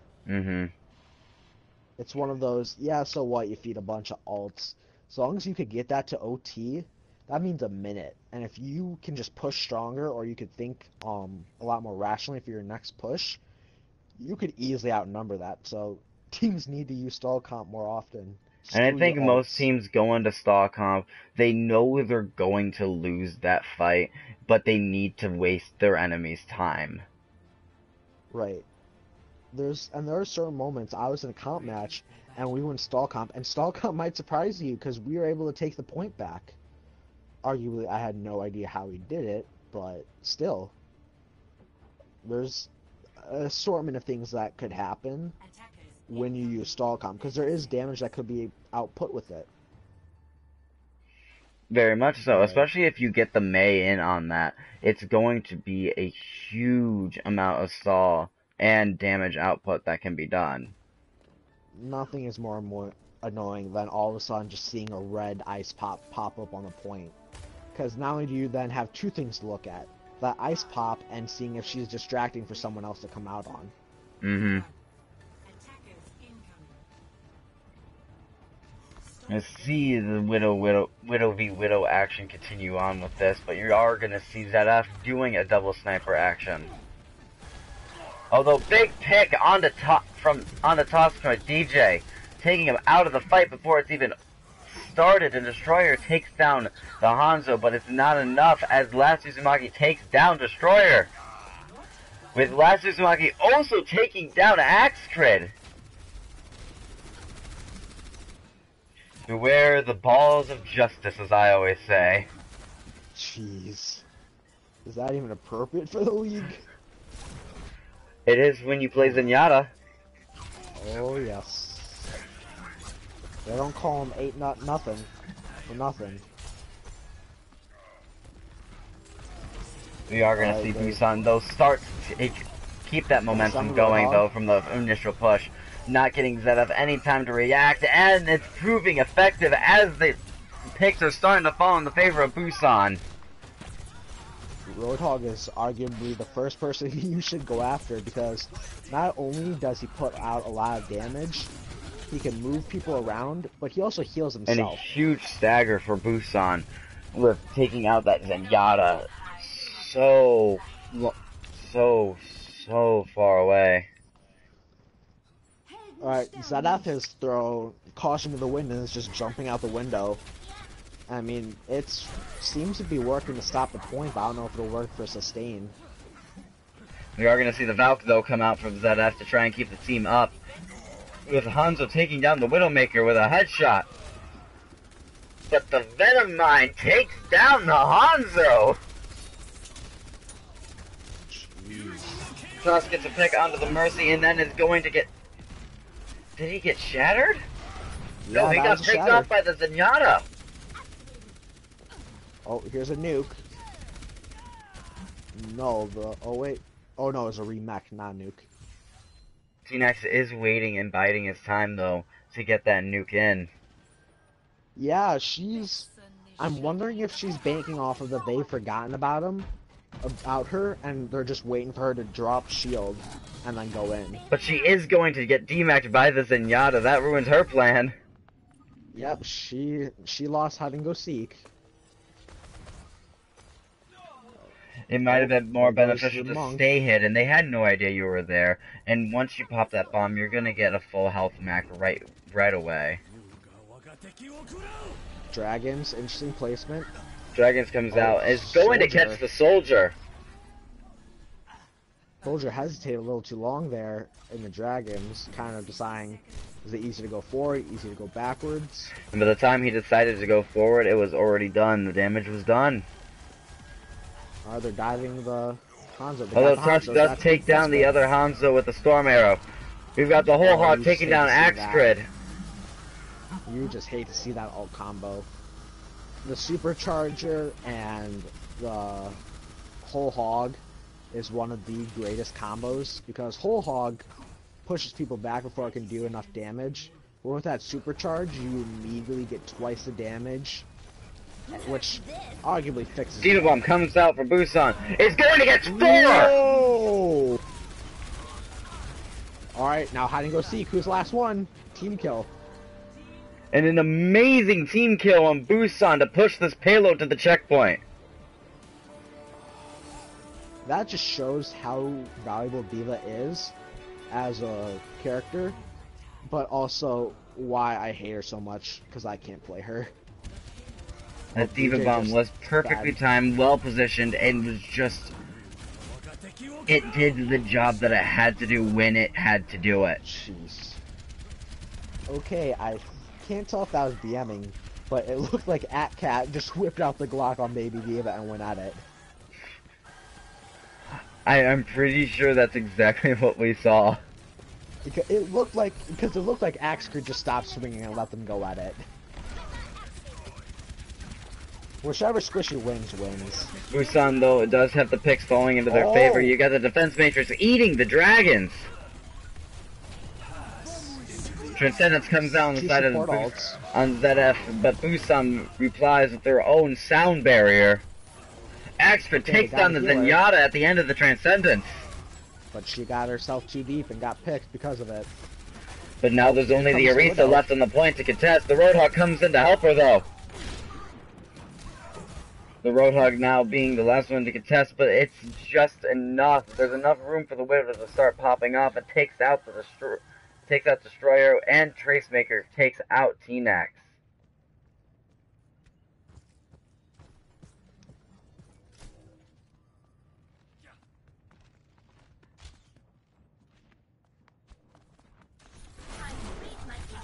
It's one of those, yeah, so what, you feed a bunch of ults. As long as you could get that to OT, that means a minute. And if you can just push stronger, or you could think a lot more rationally for your next push, you could easily outnumber that. So teams need to use stall comp more often. And I think most teams go into stall comp, they know they're going to lose that fight, but they need to waste their enemy's time. Right. There are certain moments, I was in a comp match, and we went stall comp, and stall comp might surprise you, because we were able to take the point back. Arguably, I had no idea how we did it, but still. there's an assortment of things that could happen when you use stall comp, because there is damage that could be output with it. Very much so, Right. especially if you get the Mei in on that. It's going to be a huge amount of stall and damage output that can be done. Nothing is more annoying than all of a sudden just seeing a red ice pop up on the point. Because not only do you then have two things to look at, that ice pop and seeing if she's distracting for someone else to come out on. Mm-hmm. I see the Widow v Widow action continue on with this, but you are gonna see Zed-F doing a double sniper action. Although big pick on the top from DJ, taking him out of the fight before it's even started, and Destroyer takes down the Hanzo, but it's not enough as Last Uzumaki takes down Destroyer. With Last Uzumaki also taking down Axcrid. Beware the balls of justice, as I always say. Jeez. Is that even appropriate for the league? It is when you play Zenyatta. Oh, yes. They don't call him 8-0 for nothing. We are going to see Busan, though, start to keep that momentum going, though, from the initial push. Not getting Zed-F any time to react, and it's proving effective as the picks are starting to fall in the favor of Busan. Roadhog is arguably the first person you should go after, because not only does he put out a lot of damage, he can move people around, but he also heals himself. And a huge stagger for Busan with taking out that Zenyatta so far away. Alright, Zed-F has thrown caution to the wind and is just jumping out the window. I mean, it seems to be working to stop the point, but I don't know if it'll work for sustain. We are going to see the Valk, though, come out from Zed-F to try and keep the team up. With Hanzo taking down the Widowmaker with a headshot. But the Venom Mine takes down the Hanzo! Trust gets a pick onto the Mercy and then is going to get... Did he get shattered? Yeah, no, he got picked off by the Zenyatta! Oh, here's a nuke. No, oh wait. Oh no, it's a remech, not a nuke. T-Nex is waiting and biding his time, though, to get that nuke in. Yeah, I'm wondering if she's banking off of that they've forgotten about her, and they're just waiting for her to drop shield and then go in. But she is going to get demaced by the Zenyatta. That ruins her plan. Yep, she lost hide and go seek. It might have been more beneficial to stay hidden. They had no idea you were there. And once you pop that bomb, you're gonna get a full health mac right away. Dragons, interesting placement. Dragons comes out. Is going to catch the soldier. Soldier hesitated a little too long there in the Dragons, kind of deciding, is it easy to go forward, easy to go backwards? And by the time he decided to go forward, it was already done. The damage was done. They're diving the Hanzo. Although Touch does take down the other Hanzo with the Storm Arrow. We've got the whole hog taking down Axcrid. You just hate to see that ult combo. The Supercharger and the Whole Hog is one of the greatest combos, because Whole Hog pushes people back before it can do enough damage. But with that Supercharge, you immediately get twice the damage, which arguably fixes Diva Bomb comes out for Busan. It's going to get 4! No! Alright, now hide and go seek. Who's the last one? Team kill. And an amazing team kill on Busan to push this payload to the checkpoint. That just shows how valuable Diva is as a character, but also why I hate her so much, because I can't play her. That Diva Bomb was perfectly timed, well positioned, and was just... It did the job that it had to do when it had to do it. Jeez. Okay, I can't tell if that was BMing, but it looked like AtCat just whipped out the Glock on Baby Diva and went at it. I'm pretty sure that's exactly what we saw. It looked like Axe could just stop swinging and let them go at it. Whichever squishy wins. Busan, though, does have the picks falling into their favor. You got the defense matrix eating the dragons. Transcendence comes down on the side of the on Zed-F, but Busan replies with their own sound barrier. Axford takes down the Zenyatta at the end of the Transcendence. But she got herself too deep and got picked because of it. But now there's only the Aretha left on the point to contest. The Roadhog comes in to help her, though. The Roadhog now being the last one to contest, but it's just enough. There's enough room for the Widow to start popping off and takes out Destroyer, and Tracemaker takes out T-Nax.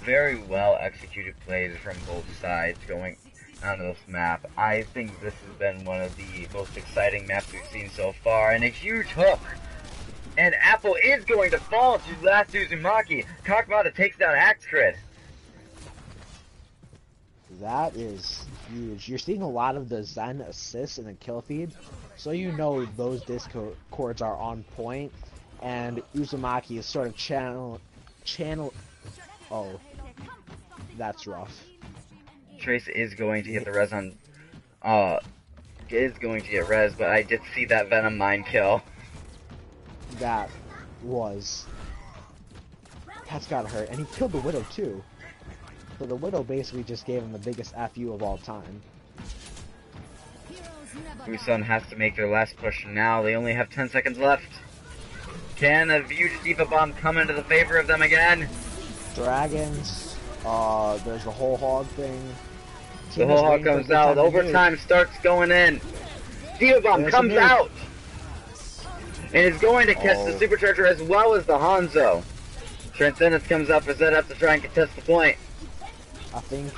Very well executed plays from both sides going onto this map. I think this has been one of the most exciting maps we've seen so far, and a huge hook. And Apple is going to fall to last Uzumaki. Kakmata takes down Axcrid. That is huge. You're seeing a lot of the Zen assists in the kill feed, so you know those discords are on point, and Uzumaki is sort of channel. Oh, that's rough. Trace is going to get the res on. Is going to get res, but I did see that Venom Mine kill. That's gotta hurt, and he killed the Widow too. So the Widow basically just gave him the biggest FU of all time. Busan has to make their last push now. They only have 10 seconds left. Can a huge Diva Bomb come into the favor of them again? Dragons. There's the whole hog thing. The whole hog comes out. Overtime starts going in. Diva Bomb comes out! And is going to catch the Supercharger as well as the Hanzo. Transcendence comes out for Zed-F to try and contest the point. I think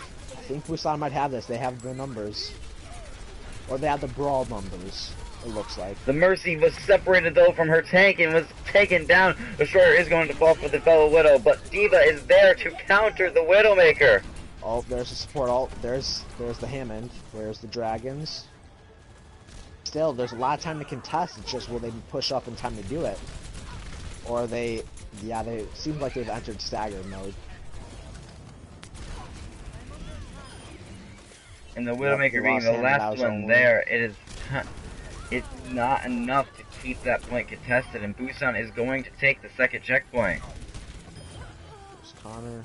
Busan might have this. They have the numbers. Or they have the Brawl numbers, it looks like. The Mercy was separated though from her tank and was taken down. Destroyer is going to fall for the fellow Widow, but Diva is there to counter the Widowmaker. Oh, there's the support ult. There's the Hammond. There's the Dragons. Still, there's a lot of time to contest. It's just will they push up in time to do it? Or they seem like they've entered stagger mode. And the Widowmaker being the last one there, it's not enough to keep that point contested, and Busan is going to take the second checkpoint. There's Connor.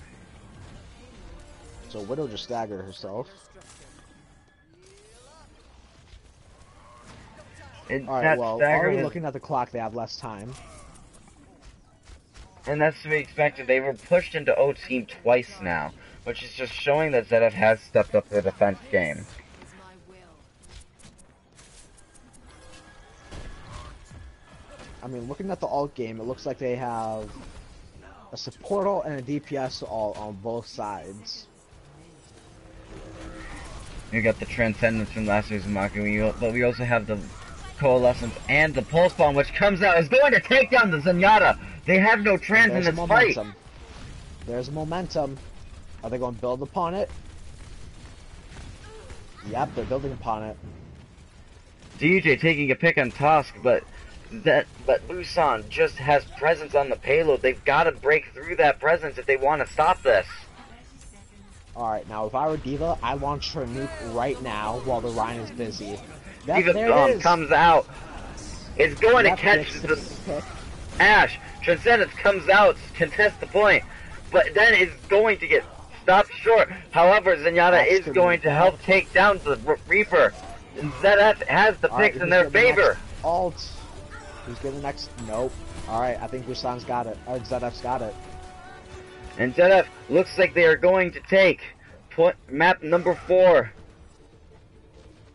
So Widow just staggered herself. Alright, well, already looking at the clock, they have less time. And that's to be expected. They were pushed into O team twice now, which is just showing that Zed-F has stepped up their defense game. I mean, looking at the ult game, it looks like they have a support ult and a DPS ult on both sides. You got the Transcendence from last year's Uzumaki, but we also have the Coalescence and the Pulse Bomb, which comes out, is going to take down the Zenyatta. They have no trans in this fight. There's momentum. Are they going to build upon it? Yep, they're building upon it. DJ taking a pick on Tusk, but Busan just has presence on the payload. They've got to break through that presence if they want to stop this. Alright, now if I were Diva, I'd launch her nuke right now while the Ryan is busy. Diva Bomb comes out. It's going to catch the Ash. Transcendence comes out to contest the point, but then is going to get stopped short. However, Zenyatta is going to help take down the Reaper. And Zed-F has the picks in their favor. Alt. Who's getting the next? Nope. Alright, I think Busan's got it. Or Zed-F's got it. And Zed-F looks like they are going to take map number 4.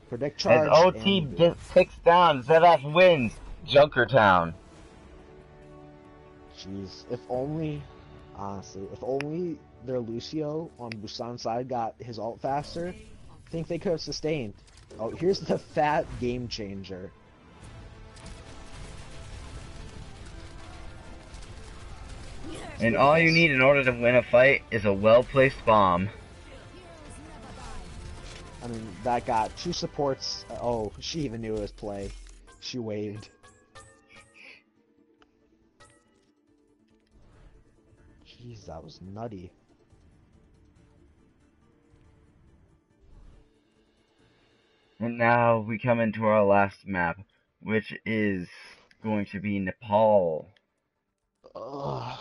Predict charge. As OT takes down, Zed-F wins Junkertown. Jeez, if only, honestly, if only their Lucio on Busan's side got his ult faster, I think they could have sustained. Oh, here's the fat game changer. And all you need in order to win a fight is a well-placed bomb. I mean, that got two supports. Oh, she even knew it was play. She waved. Jeez, that was nutty. And now we come into our last map, which is going to be Nepal. Ugh.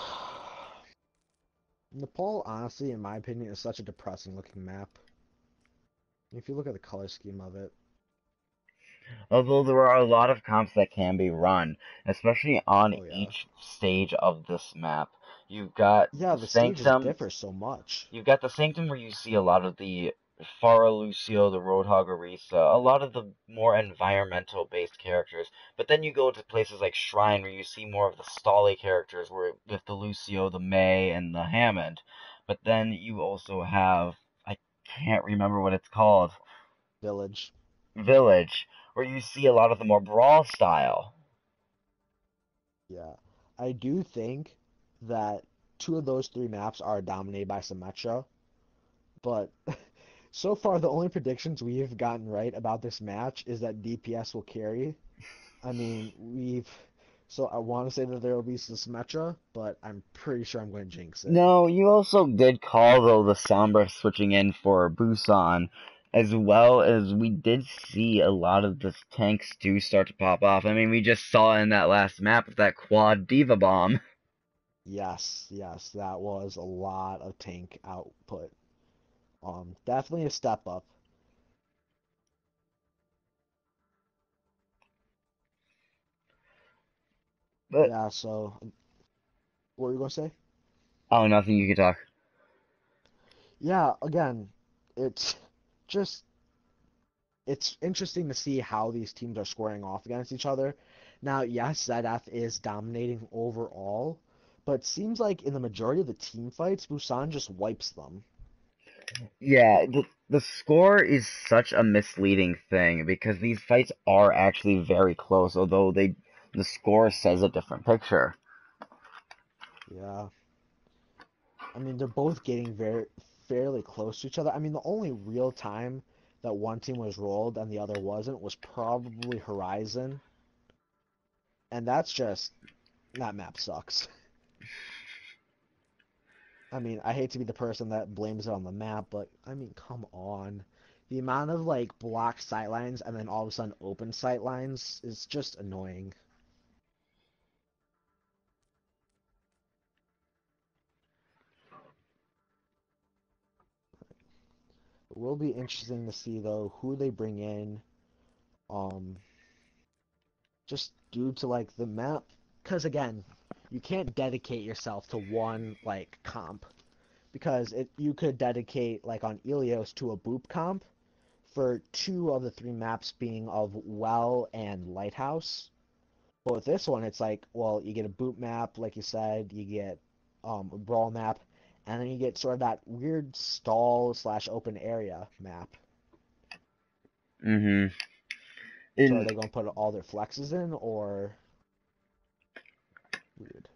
Nepal, honestly, in my opinion, is such a depressing looking map. If you look at the color scheme of it. Although there are a lot of comps that can be run, especially on Oh yeah. each stage of this map. You've got Yeah, the stages Sanctum. differ so much. You've got the Sanctum where you see a lot of the Pharah Lucio, the Roadhog Orisa, a lot of the more environmental based characters. But then you go to places like Shrine where you see more of the Stolly characters where with the Lucio, the May, and the Hammond. But then you also have I can't remember what it's called. Village. Village, where you see a lot of the more brawl style. Yeah. I do think that two of those three maps are dominated by Symmetra, but so far the only predictions we've gotten right about this match is that DPS will carry. I mean, so I want to say that there will be some Symmetra, but I'm pretty sure I'm going to jinx it. No, you also did call though the Sombra switching in for Busan, as well as we did see a lot of the tanks do start to pop off. I mean, we just saw in that last map with that quad diva bomb. Yes, yes, that was a lot of tank output. Definitely a step up. But Yeah, so what were you gonna say? oh, nothing. You can talk. Yeah, again, it's just it's interesting to see how these teams are squaring off against each other. Now, yes, Zed-F is dominating overall, but it seems like in the majority of the team fights, Busan just wipes them. Yeah, the score is such a misleading thing because these fights are actually very close, although the score says a different picture. Yeah. I mean, they're both getting very fairly close to each other. I mean, the only real time that one team was rolled and the other wasn't was probably Horizon, and that's just that map sucks. I mean, I hate to be the person that blames it on the map, but I mean, come on. The amount of like blocked sightlines and then all of a sudden open sightlines is just annoying. It will be interesting to see though who they bring in, um, just due to like the map, because again, you can't dedicate yourself to one like comp because you could dedicate like on Ilios to a boop comp for two of the three maps being of Well and Lighthouse. But with this one, it's like, well, you get a boot map, like you said, you get a brawl map, and then you get sort of that weird stall slash open area map. Mm-hmm. So are In they going to put all their flexes in, or weird?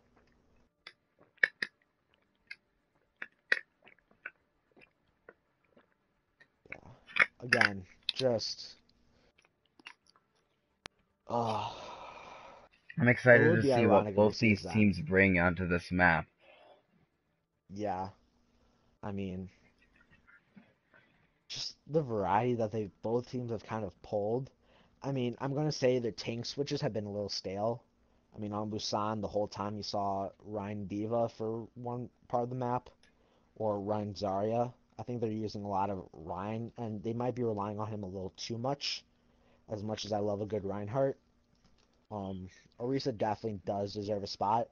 Yeah. Again, just uh I'm it excited would to be see what ironic if we both see a these Zen. teams bring onto this map. Yeah. I mean, just the variety that they both teams have kind of pulled. I mean, I'm gonna say the tank switches have been a little stale. I mean, on Busan, the whole time you saw Ryan Diva for one part of the map, or Ryan Zarya. I think they're using a lot of Ryan, and they might be relying on him a little too much. As much as I love a good Reinhardt, um, Orisa definitely does deserve a spot.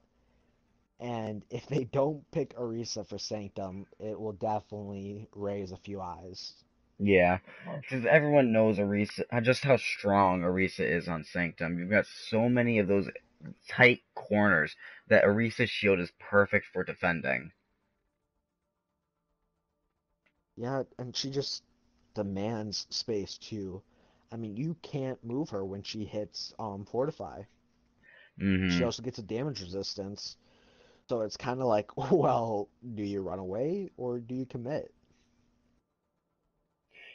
And if they don't pick Orisa for Sanctum, it will definitely raise a few eyes. Yeah, because everyone knows Orisa, just how strong Orisa is on Sanctum. You've got so many of those tight corners that Orisa's shield is perfect for defending. Yeah, and she just demands space too. I mean, you can't move her when she hits Fortify. She Mm-hmm. also gets a damage resistance. So it's kind of like, well, do you run away or do you commit?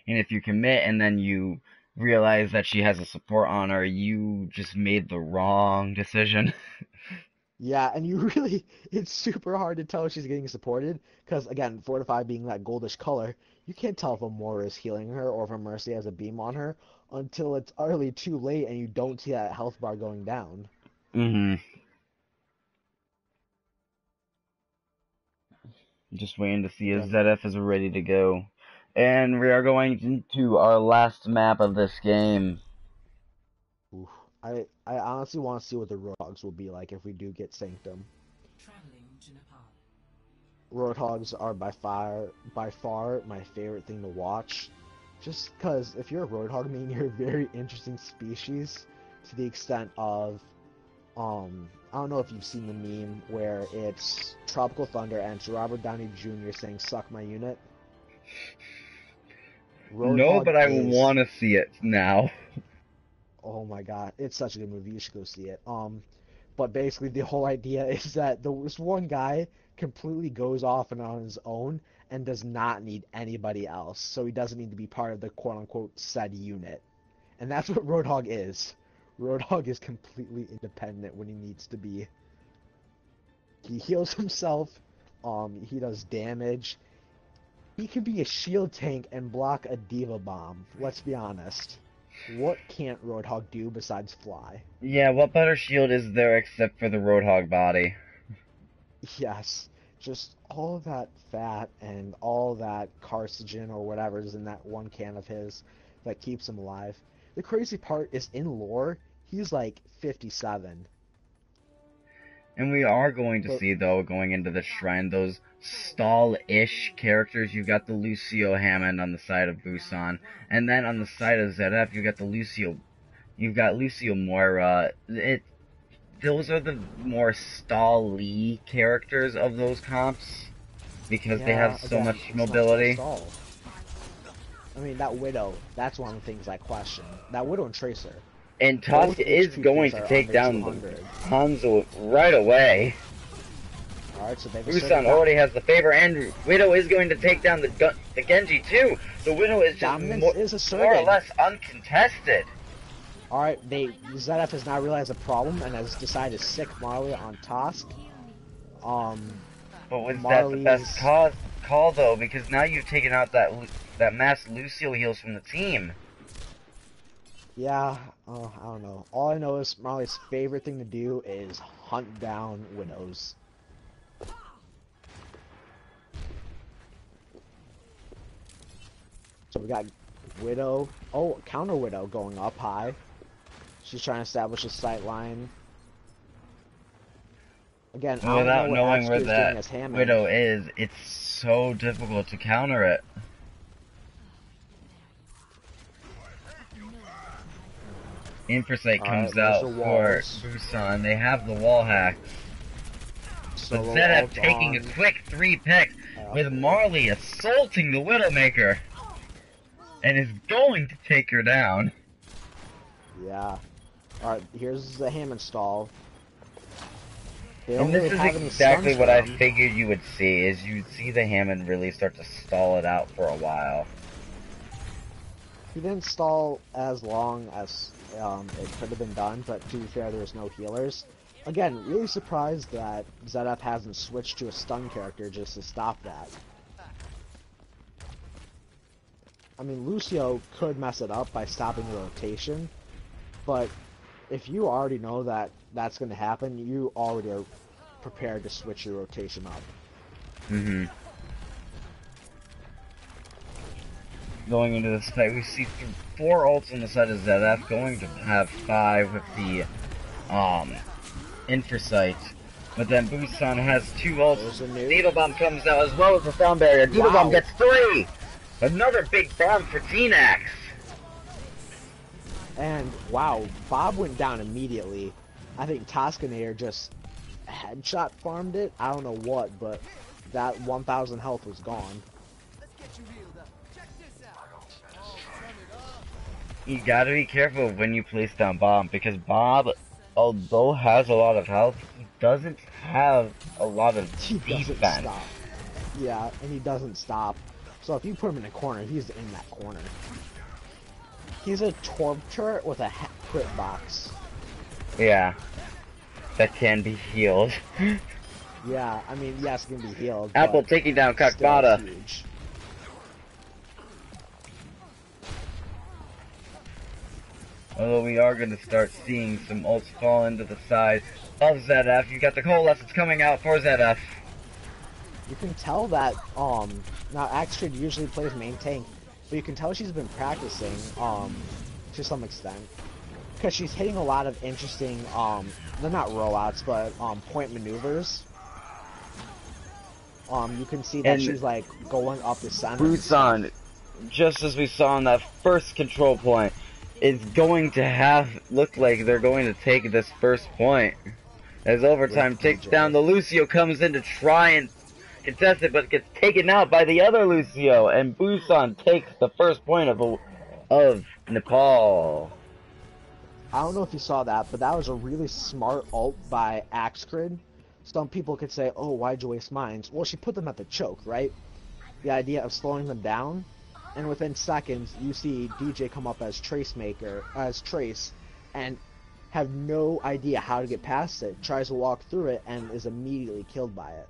And if you commit and then you realize that she has a support on her, you just made the wrong decision. Yeah, and you really, it's super hard to tell if she's getting supported because, again, Fortify being that goldish color, you can't tell if a Moira is healing her or if a Mercy has a beam on her until it's utterly too late and you don't see that health bar going down. Mm-hmm. Just waiting to see if Again, Zed-F is ready to go. And we are going into our last map of this game. oof. I honestly want to see what the Roadhogs will be like if we do get Sanctum. Traveling to Nepal. Roadhogs are by far my favorite thing to watch. Just because if you're a Roadhog main, you're a very interesting species to the extent of, I don't know if you've seen the meme where it's Tropical Thunder and it's Robert Downey Jr. saying "suck my unit." No, Roadhog but I is, want to see it now. oh my god, it's such a good movie. You should go see it. But basically the whole idea is that this one guy completely goes off and on his own and does not need anybody else. So he doesn't need to be part of the quote-unquote said unit. And that's what Roadhog is. Roadhog is completely independent when he needs to be. He heals himself, he does damage. He can be a shield tank and block a diva bomb. Let's be honest. What can't Roadhog do besides fly? Yeah, what better shield is there except for the Roadhog body? Yes, just all of that fat and all that carcinogen or whatever is in that one can of his that keeps him alive. The crazy part is in lore, he's like 57. And we are going to But see, though, going into the shrine, those stall-ish characters. You've got the Lucio Hammond on the side of Busan, and then on the side of Zed-F, you've got Lucio Moira. Those are the more stall-y characters of those comps, because they yeah, have so again, much it's not so mobility. stall. I mean, that Widow, that's one of the things I question. That Widow and Tracer. And Both Tusk is HP going pools to are take under down 200. Hanzo right away. Alright, so they've Busan asserted already has the favor, and Widow is going to take down the Genji too. The Widow is just dominance is more or asserted. less uncontested. Alright, Zed-F has now realized the problem and has decided to sick Marley on Tusk. But was that the Marley's... best call though? Because now you've taken out that mass Lucio heals from the team. Yeah, I don't know. All I know is Marley's favorite thing to do is hunt down Widows. So we got Widow. Oh, counter Widow going up high. She's trying to establish a sight line. Again, I don't Without know what knowing where Axe's doing that as Hammond. Widow is, it's so difficult to counter it. Infocyte comes out for Busan. They have the wall hack. But Zed-F taking a quick 3-pick with Marley assaulting the Widowmaker. And is going to take her down. Yeah. Alright, here's the Hammond stall. They And don't this really is have any exactly stuns what for I them. figured you would see, is you'd see the Hammond really start to stall it out for a while. He didn't stall as long as it could have been done, but to be fair, there's no healers. Again, really surprised that Zed-F hasn't switched to a stun character just to stop that. I mean, Lucio could mess it up by stopping the rotation, but if you already know that that's going to happen, you already are prepared to switch your rotation up. Mm-hmm. Going into this fight, we see 4 ults on the side of Zed-F, going to have 5 with the Infocyte. But then Busan has 2 ults. Diva Bomb comes out as well as the sound barrier. Diva Bomb gets 3! Another big bomb for T-Nax! And wow, Bob went down immediately. I think Toskanator just headshot farmed it. I don't know what, but that 1,000 health was gone. You gotta be careful when you place down Bob, because Bob although has a lot of health, he doesn't have a lot of He doesn't defense. stop. Yeah, and he doesn't stop. So if you put him in a corner, he's in that corner. He's a torp turret with a crit box. Yeah. That can be healed. Yeah, I mean, yes, it can be healed. Apple but taking down still Kakbata. huge. Although we are going to start seeing some ults fall into the side of Zed-F. You got the coalescence coming out for Zed-F. You can tell that, now Axtrid usually plays main tank, but you can tell she's been practicing, to some extent. Because she's hitting a lot of interesting, they're not rollouts, but, point maneuvers. You can see that And she's, like, going up the center. Busan, just as we saw in that first control point, is going to look like they're going to take this first point. As overtime takes down, the Lucio comes in to try and contest it, but gets taken out by the other Lucio, and Busan takes the first point of Nepal. I don't know if you saw that, but that was a really smart ult by Axcrid. Some people could say, oh, why'd you waste mines? Well, she put them at the choke, right? The idea of slowing them down, and within seconds, you see DJ come up as Trace, and have no idea how to get past it, tries to walk through it, and is immediately killed by it.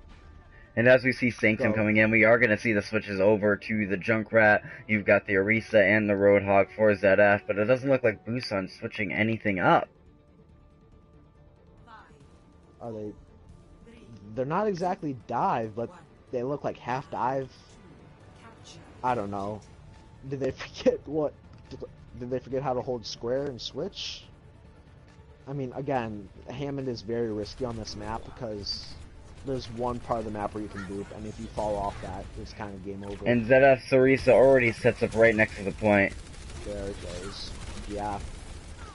And as we see Sanctum coming in, we are going to see the switches over to the Junkrat. You've got the Orisa and the Roadhog for Zed-F, but it doesn't look like Busan's switching anything up. Are they? They're not exactly dive, but they look like half dive. I don't know. Did they forget what? Did they forget how to hold square and switch? I mean, again, Hammond is very risky on this map because there's one part of the map where you can boop, and if you fall off that, it's kind of game over. And Zed-F's Orisa already sets up right next to the point. There it goes. Yeah.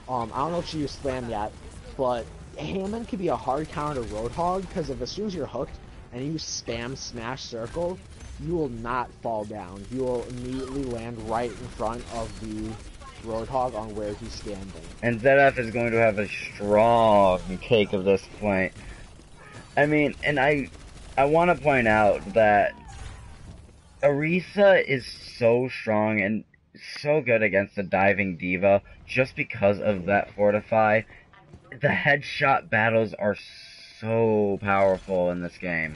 I don't know if she used Slam yet, but Hammond can be a hard counter to Roadhog, because as soon as you're hooked and you spam Smash Circle, you will not fall down. You will immediately land right in front of the Roadhog on where he's standing. And Zed-F is going to have a strong take of this point. I mean, and I want to point out that Orisa is so strong and so good against the diving diva just because of that fortify. The headshot battles are so powerful in this game.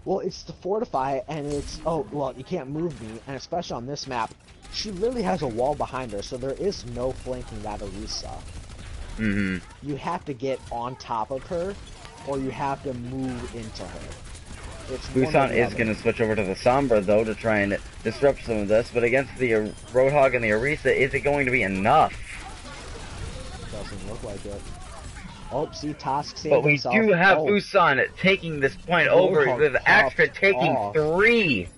Well, it's the fortify, and it's, oh, well, you can't move me, and especially on this map, she literally has a wall behind her, so there is no flanking that Orisa. Mm-hmm. You have to get on top of her, or you have to move into her. Busan is going to switch over to the Sombra, though, to try and disrupt some of this, but against the Roadhog and the Orisa, is it going to be enough? Doesn't look like it. Oh, see, Tosk saved But we himself. do have Busan taking this point over, with Axtra taking 3.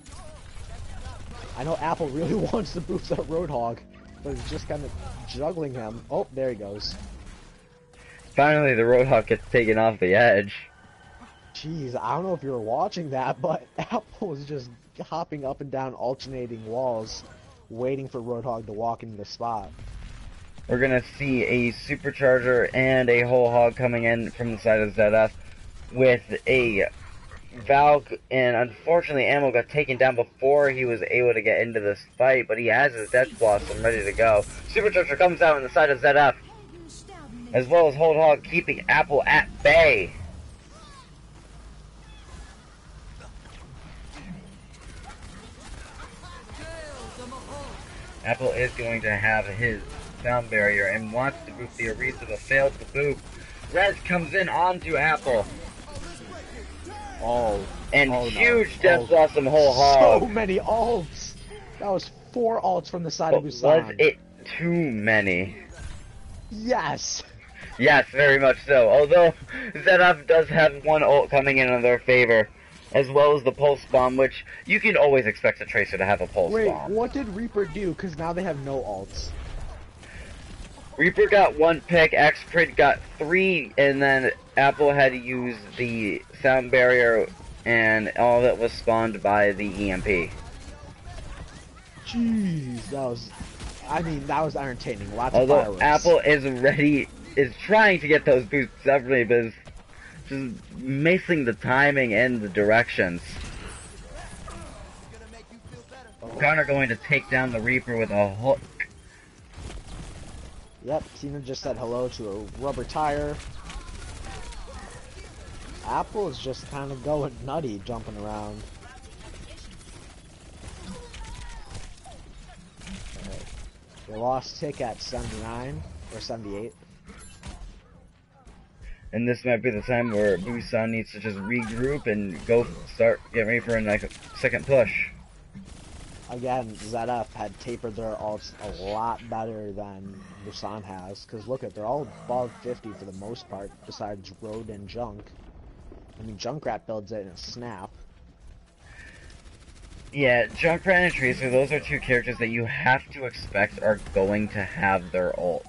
I know Apple really wants to boost that Roadhog, but he's just kind of juggling him. Oh, there he goes. Finally, the Roadhog gets taken off the edge. Jeez, I don't know if you were watching that, but Apple was just hopping up and down alternating walls, waiting for Roadhog to walk into the spot. We're going to see a Supercharger and a Whole Hog coming in from the side of Zed-F with a Valk, and unfortunately Ammo got taken down before he was able to get into this fight, but he has his Death Blossom ready to go. Supercharger comes out on the side of Zed-F, as well as Whole Hog keeping Apple at bay. Apple is going to have his sound barrier and wants to boop the Orisa, but fails to boop. Rez comes in onto Apple. Oh. And huge Death Blossom Whole Hog. So many ults! That was 4 ults from the side of Busan. Was it too many? Yes! Yes, very much so. Although, Zed-F does have 1 ult coming in their favor, as well as the Pulse Bomb, which you can always expect a Tracer to have a Pulse Bomb. Wait, what did Reaper do? Because now they have no ults. Reaper got 1 pick, X-Crit got 3, and then Apple had to use the sound barrier, and all of it was spawned by the EMP. Jeez, that was... I mean, that was entertaining. Lots Although of fireworks. Apple is ready is trying to get those boosts separately, but is just missing the timing and the directions. Connor going to take down the Reaper with a hook. Yep, Tina just said hello to a rubber tire. Apple is just kind of going nutty, jumping around. Alright. They lost Tick at 79, or 78. And this might be the time where Busan needs to just regroup and get ready for a second push. Again, Zed-F had tapered their ults a lot better than Busan has, because look they're all above 50 for the most part, besides Road and Junk. I mean, Junkrat builds it in a snap. Yeah, Junkrat and Tracer, those are two characters that you have to expect are going to have their ult.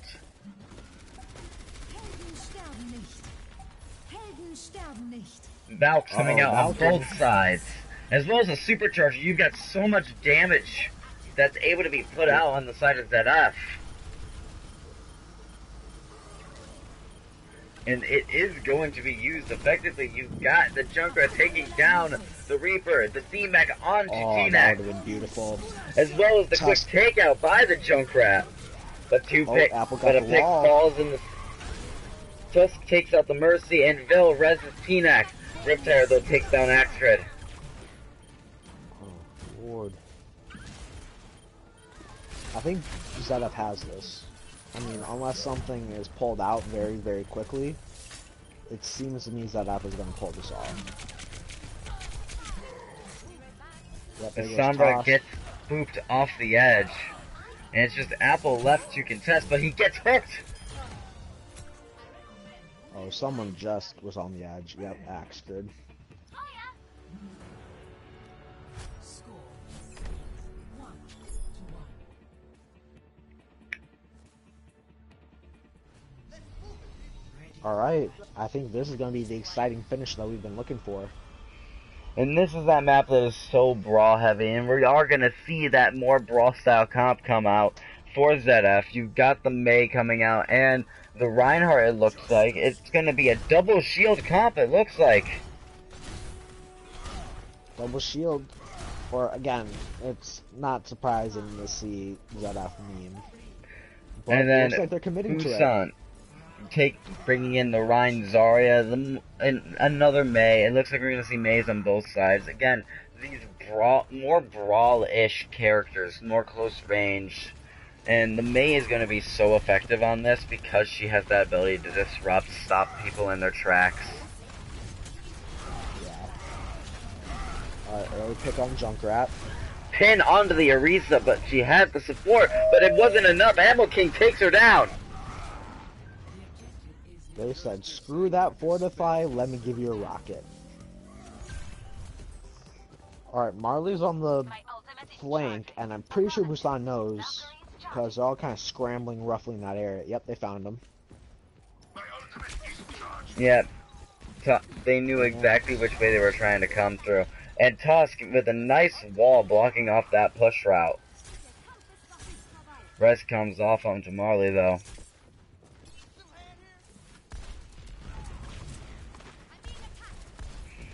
Valk coming out on both sides. As well as a supercharger, you've got so much damage that's able to be put out on the side of Zed-F. And it is going to be used effectively. You've got the Junkrat taking down the Reaper, the D-Mech onto T-Neck. That would have been beautiful. As well as the quick takeout by the Junkrat. But a pick falls in the... Tusk takes out the Mercy, and Vil reses T-Neck. Riptire, though, takes down Axtred. Oh, Lord. I think Zed-F has this. I mean, unless something is pulled out very, very quickly, it seems to me Zed-F is going to pull this off. Yep, the Sombra gets booped off the edge. And it's just Apple left to contest, but he gets hooked! Oh, someone just was on the edge. Yep, Axe did. Alright, I think this is going to be the exciting finish that we've been looking for. And this is that map that is so brawl heavy, and we are going to see that more brawl style comp come out for Zed-F. You've got the Mei coming out, and the Reinhardt, it looks like. It's going to be a double shield comp, it looks like. Double shield. Or, again, it's not surprising to see Zed-F meme. But and then it looks like they're committing to it. Bringing in the Rein Zarya, and another Mei. It looks like we're going to see Meis on both sides. Again, these more brawl-ish characters, more close range. And the Mei is going to be so effective on this because she has that ability to disrupt, stop people in their tracks. Yeah. Alright, early pick on Junkrat. Pin onto the Orisa, but she had the support, but it wasn't enough. Ammo King takes her down. They said, screw that fortify, let me give you a rocket. Alright, Marley's on the flank, and I'm pretty sure Busan knows, because they're all kind of scrambling roughly in that area. Yep, they found him. Yep. They knew exactly which way they were trying to come through. And Tusk with a nice wall blocking off that push route. Res comes off onto Marley, though.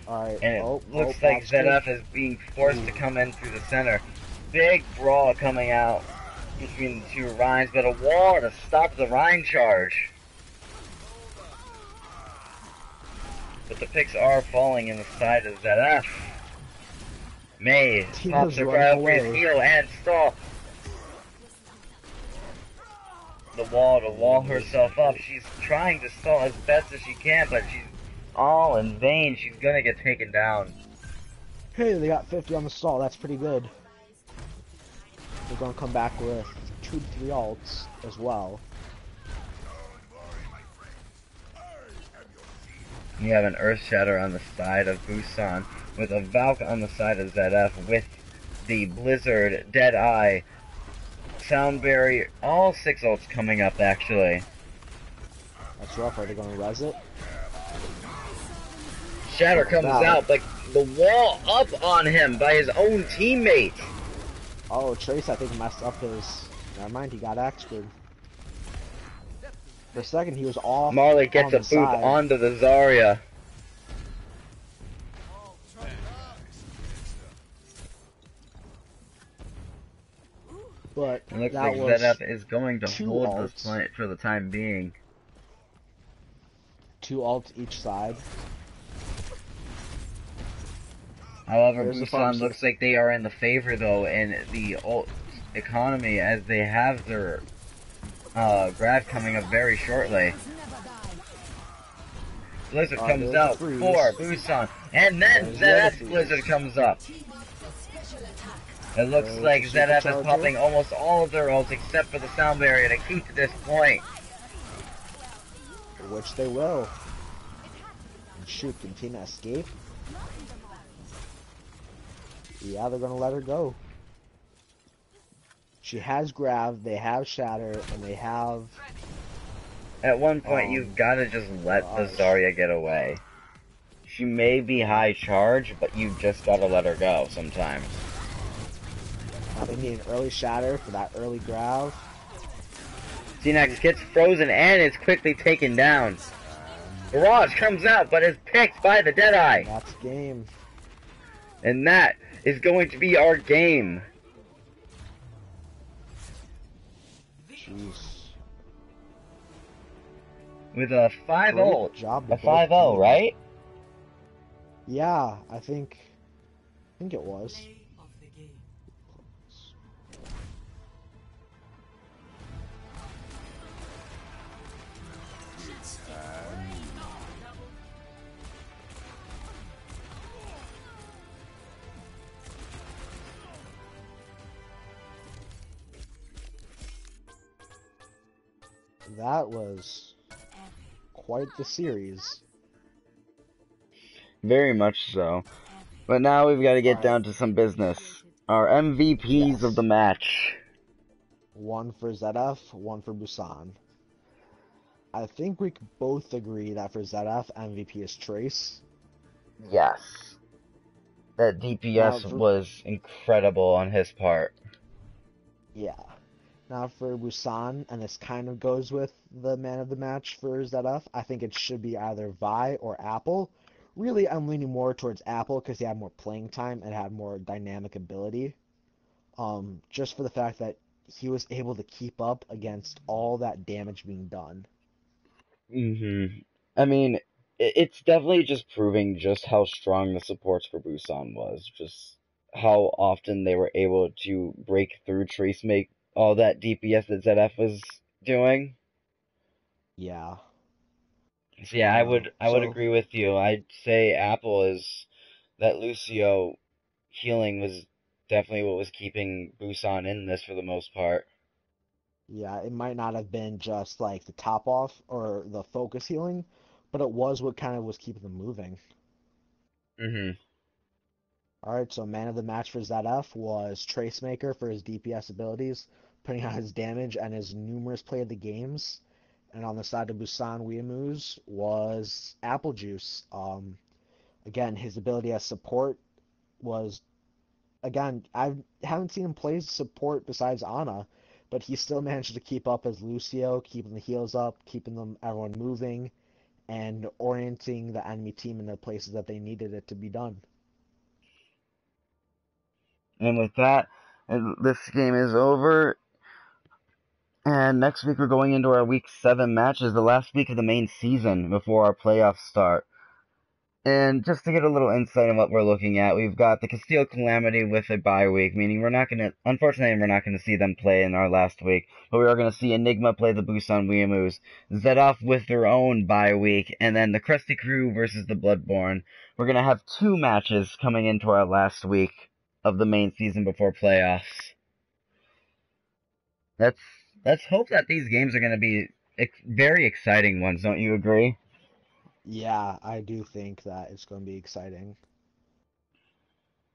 Alright, and it looks like Zed-F is being forced to come in through the center. Big brawl coming out between the two Reins, but a wall to stop the Rein charge. But the picks are falling in the side of Zed-F. Mei pops her right up for his heel and stall. The wall to wall herself up. She's trying to stall as best as she can, but she's all in vain. She's gonna get taken down. Hey, they got 50 on the stall. That's pretty good. They're gonna come back with 2 to 3 ults as well. You have an Earth Shatter on the side of Busan, with a Valk on the side of Zed-F, with the Blizzard, Deadeye, Soundberry, all 6 ults coming up actually. That's rough. Are they gonna res it? Shatter comes out, but the wall up on him by his own teammate. Oh, Trace, I think, messed up his... Never mind, he got Axford. For a second, he was off Marley gets on a the boot side. onto the Zarya. But It looks that like was Zed-F is going to two hold this ults. point for the time being. 2 ults each side. However, There's the Busan pharmacy. looks like they are in the favor, though, in the ult economy, as they have their grab coming up very shortly. Blizzard comes There's out the freeze. for Busan, and then There's the other Zed-F's freeze. Blizzard comes up. It looks There's like the Zed-F is supercharger. popping almost all of their ults except for the sound barrier to keep to this point. Which they will. And shoot, can Tina escape? Yeah, they're gonna let her go. She has grab, they have shatter, and they have... At one point, you've got to just let the gosh. Zarya get away. She may be high charge, but you just gotta let her go sometimes. Now they need an early shatter for that early grab. C-Nex gets frozen and is quickly taken down. Barrage comes out, but is picked by the Deadeye. That's game. And that is going to be our game. Jeez. With a 5-0. Great job to A both 5-0, teams. right? Yeah, I think it was. Play of the game. That was quite the series. Very much so. But now we've got to get Alright. down to some business. Our MVPs Yes. of the match. One for Zed-F, one for Busan. I think we could both agree that for Zed-F, MVP is Trace. Yes. That DPS Now, was incredible on his part. Yeah. Now for Busan, and this kind of goes with the man of the match for Zed-F, I think it should be either Vi or Apple. Really, I'm leaning more towards Apple because he had more playing time and had more dynamic ability. Just for the fact that he was able to keep up against all that damage being done. I mean, it's definitely just proving just how strong the supports for Busan was. Just how often they were able to break through Trace, make all that DPS that ZF was doing. Yeah. So yeah, I would So agree with you. I'd say Apple is that Lucio healing was definitely what was keeping Busan in this for the most part. yeah, it might not have been just like the top off or the focus healing, but it was what kind of was keeping them moving. Alright, so man of the match for Zed-F was Tracemaker for his DPS abilities, putting out his damage and his numerous play of the games. And on the side of Busan Weeamoos was Apple Juice. Again, his ability as support was, again, I haven't seen him play support besides Ana, but he still managed to keep up as Lucio, keeping the heals up, keeping everyone moving, and orienting the enemy team in the places that they needed it to be done. And with that, this game is over. And next week we're going into our week 7 matches, the last week of the main season before our playoffs start. And just to get a little insight on what we're looking at, we've got the Castile Calamity with a bye week, meaning unfortunately we're not gonna see them play in our last week, but we are gonna see Enigma play the Busan Weeamoos, Zed-F with their own bye week, and then the Krusty Crew versus the Bloodborne. We're gonna have 2 matches coming into our last week of the main season before playoffs. Let's hope that these games are gonna be very exciting ones, don't you agree? Yeah, I do think that it's going to be exciting.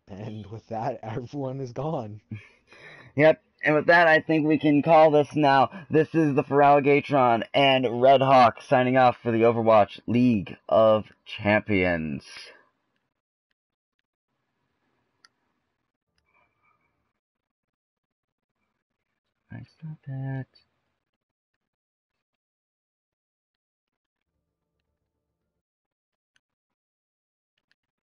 And with that, everyone is gone. Yep, and with that, I think we can call this now. This is the Feraligatron and Red Hawk signing off for the Overwatch League of Champions. I stop that.